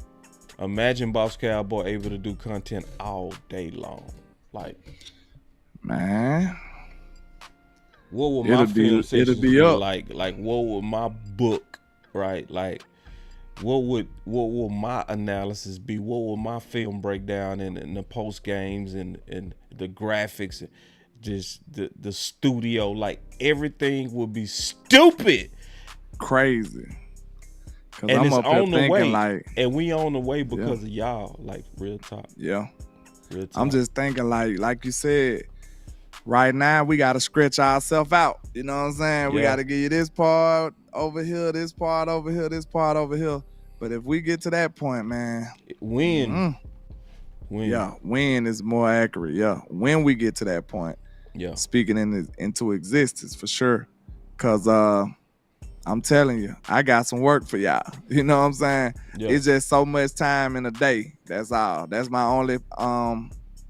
imagine Boss Cowboy able to do content all day long. Like, man, what would my film sessions be like? Like, what would my book, right? Like, what would my analysis be? What would my film breakdown and the post games and the graphics, and just the studio? Like, everything would be stupid, crazy. And I'm it's on the way, like, and we on the way because of y'all. Like, real talk. Yeah, real talk. I'm just thinking, like you said. Right now, we got to stretch ourselves out. You know what I'm saying? We got to give you this part over here, this part over here, this part over here. But if we get to that point, man. Win. Yeah, win is more accurate. Yeah, when we get to that point. Yeah. Speaking into existence, for sure. Because I'm telling you, I got some work for y'all. You know what I'm saying? Yeah. It's just so much time in a day. That's all. That's my only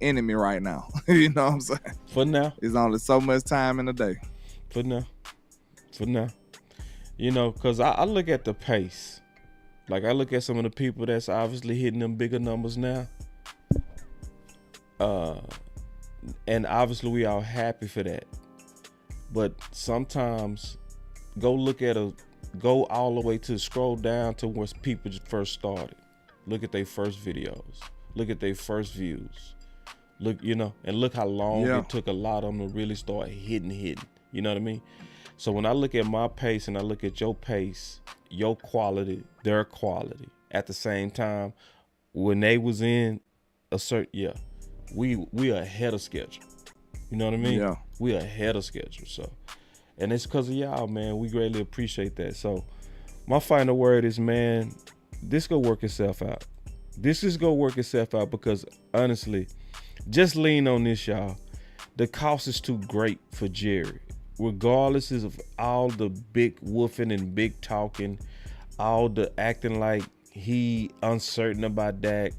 enemy right now. You know what I'm saying? For now. It's only so much time in a day. For now. You know, because I look at the pace. Like, I look at some of the people that's obviously hitting them bigger numbers now. And obviously we all happy for that. But sometimes go all the way to scroll down to where people first started. Look at their first videos. Look at their first views. Look, you know, and look how long it took a lot of them to really start hitting. You know what I mean? So when I look at my pace and I look at your pace, your quality, their quality, at the same time, when they was in a certain, we are ahead of schedule. You know what I mean? Yeah. We are ahead of schedule. So, and it's because of y'all, man. We greatly appreciate that. So my final word is, man, this go work itself out. This is go work itself out because, honestly, just lean on this, y'all. The cost is too great for Jerry. Regardless of all the big woofing and big talking, all the acting like he uncertain about Dak,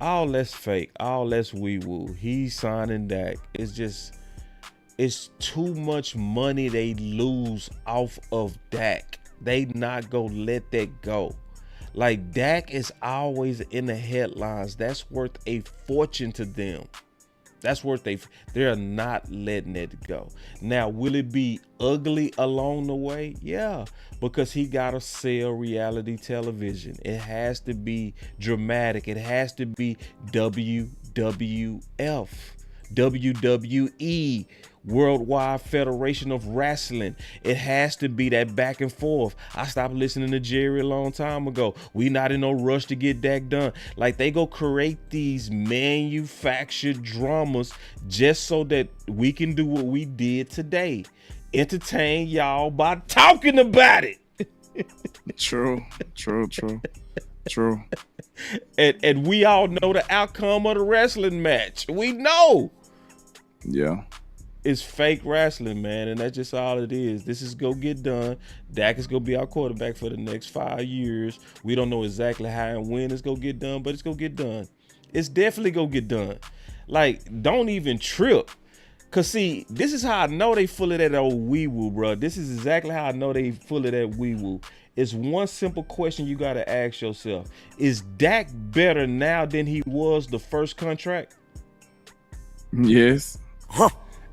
all that's fake, all that's wee-woo. He's signing Dak. It's too much money they lose off of Dak. They not gonna let that go. Like, Dak is always in the headlines. That's worth a fortune to them. That's worth they're not letting it go. Now, will it be ugly along the way? Yeah, because he got to sell reality television. It has to be dramatic. It has to be WWF, WWE, Worldwide Federation of Wrestling. It has to be that back and forth. I stopped listening to Jerry a long time ago. We not in no rush to get Dak done. Like, they go create these manufactured dramas just so that we can do what we did today. Entertain y'all by talking about it. True. And we all know the outcome of the wrestling match. We know. Yeah. It's fake wrestling, man, and that's just all it is. This is go get done. Dak is gonna be our quarterback for the next 5 years. We don't know exactly how and when it's gonna get done, but it's gonna get done. It's definitely gonna get done. Like, don't even trip, Cause see, this is how I know they full of that old wee woo, bro. This is exactly how I know they full of that wee woo. It's one simple question you gotta ask yourself: is Dak better now than he was the first contract? Yes.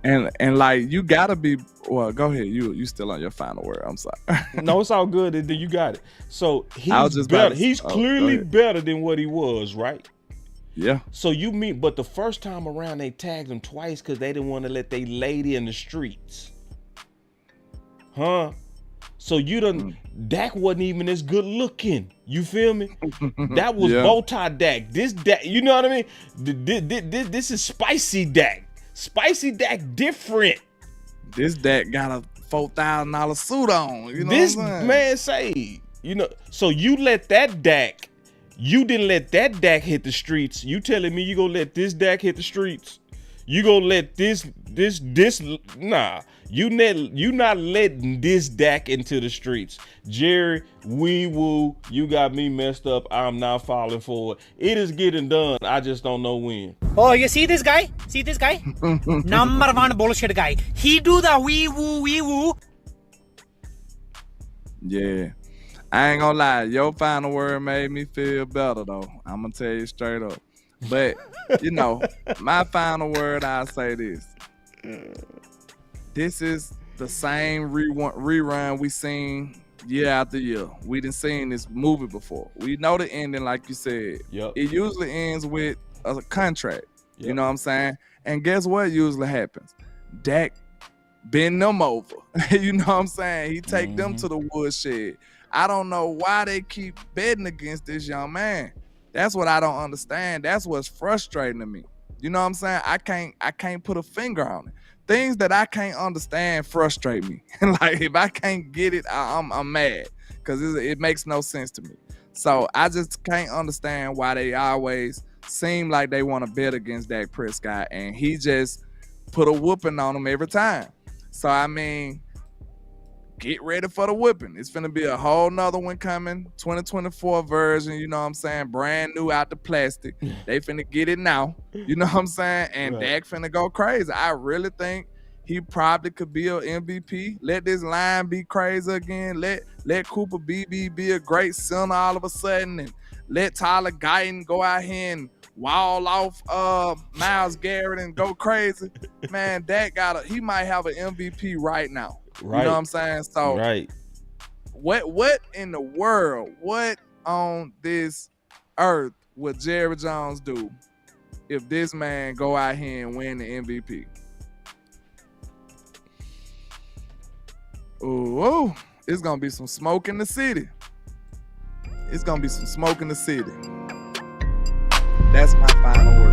And like you gotta be. Well, go ahead. You still on your final word? I'm sorry. No, it's all good. Then you got it. So he's better. He's clearly better than what he was, right? Yeah. So you mean, but the first time around they tagged him twice because they didn't want to let they lady in the streets, huh? So you done. Dak wasn't even as good looking. You feel me? That was bow tie Dak. This Dak, you know what I mean? This is spicy Dak. Spicy Dak different. This Dak got a $4,000 suit on. You know this what I'm saying? Man say, you know. So you let that Dak. You didn't let that Dak hit the streets. You telling me you gonna let this Dak hit the streets? You gonna let this nah. You not letting this Dak into the streets. Jerry, wee woo, you got me messed up. I'm not falling for it. It is getting done. I just don't know when. Oh, you see this guy? See this guy? Number one bullshit guy. He do the wee woo. Yeah. I ain't gonna lie. Your final word made me feel better though. I'm gonna tell you straight up. But you know, my final word, I'll say this. This is the same rerun we seen year after year. We done seen this movie before. We know the ending, like you said. Yep. It usually ends with a contract. Yep. You know what I'm saying? And guess what usually happens? Dak bend them over. You know what I'm saying? He take them to the woodshed. I don't know why they keep betting against this young man. That's what I don't understand. That's what's frustrating to me. You know what I'm saying? I can't put a finger on it. Things that I can't understand frustrate me. Like if I can't get it, I'm mad because it makes no sense to me. So I just can't understand why they always seem like they want to bet against Dak Prescott, and he just put a whooping on them every time. So I mean, get ready for the whooping. It's finna be a whole nother one coming, 2024 version, you know what I'm saying? Brand new out the plastic. They finna get it now, you know what I'm saying? And right. Dak finna go crazy. I really think he probably could be an MVP. Let this line be crazy again. Let Cooper be a great center all of a sudden, and let Tyler Guyton go out here and wall off Myles Garrett and go crazy. Man, Dak he might have an MVP right now. Right. You know what I'm saying? So right. What in the world, what on this earth would Jerry Jones do if this man go out here and win the MVP? Oh, it's gonna be some smoke in the city. It's gonna be some smoke in the city. That's my final word.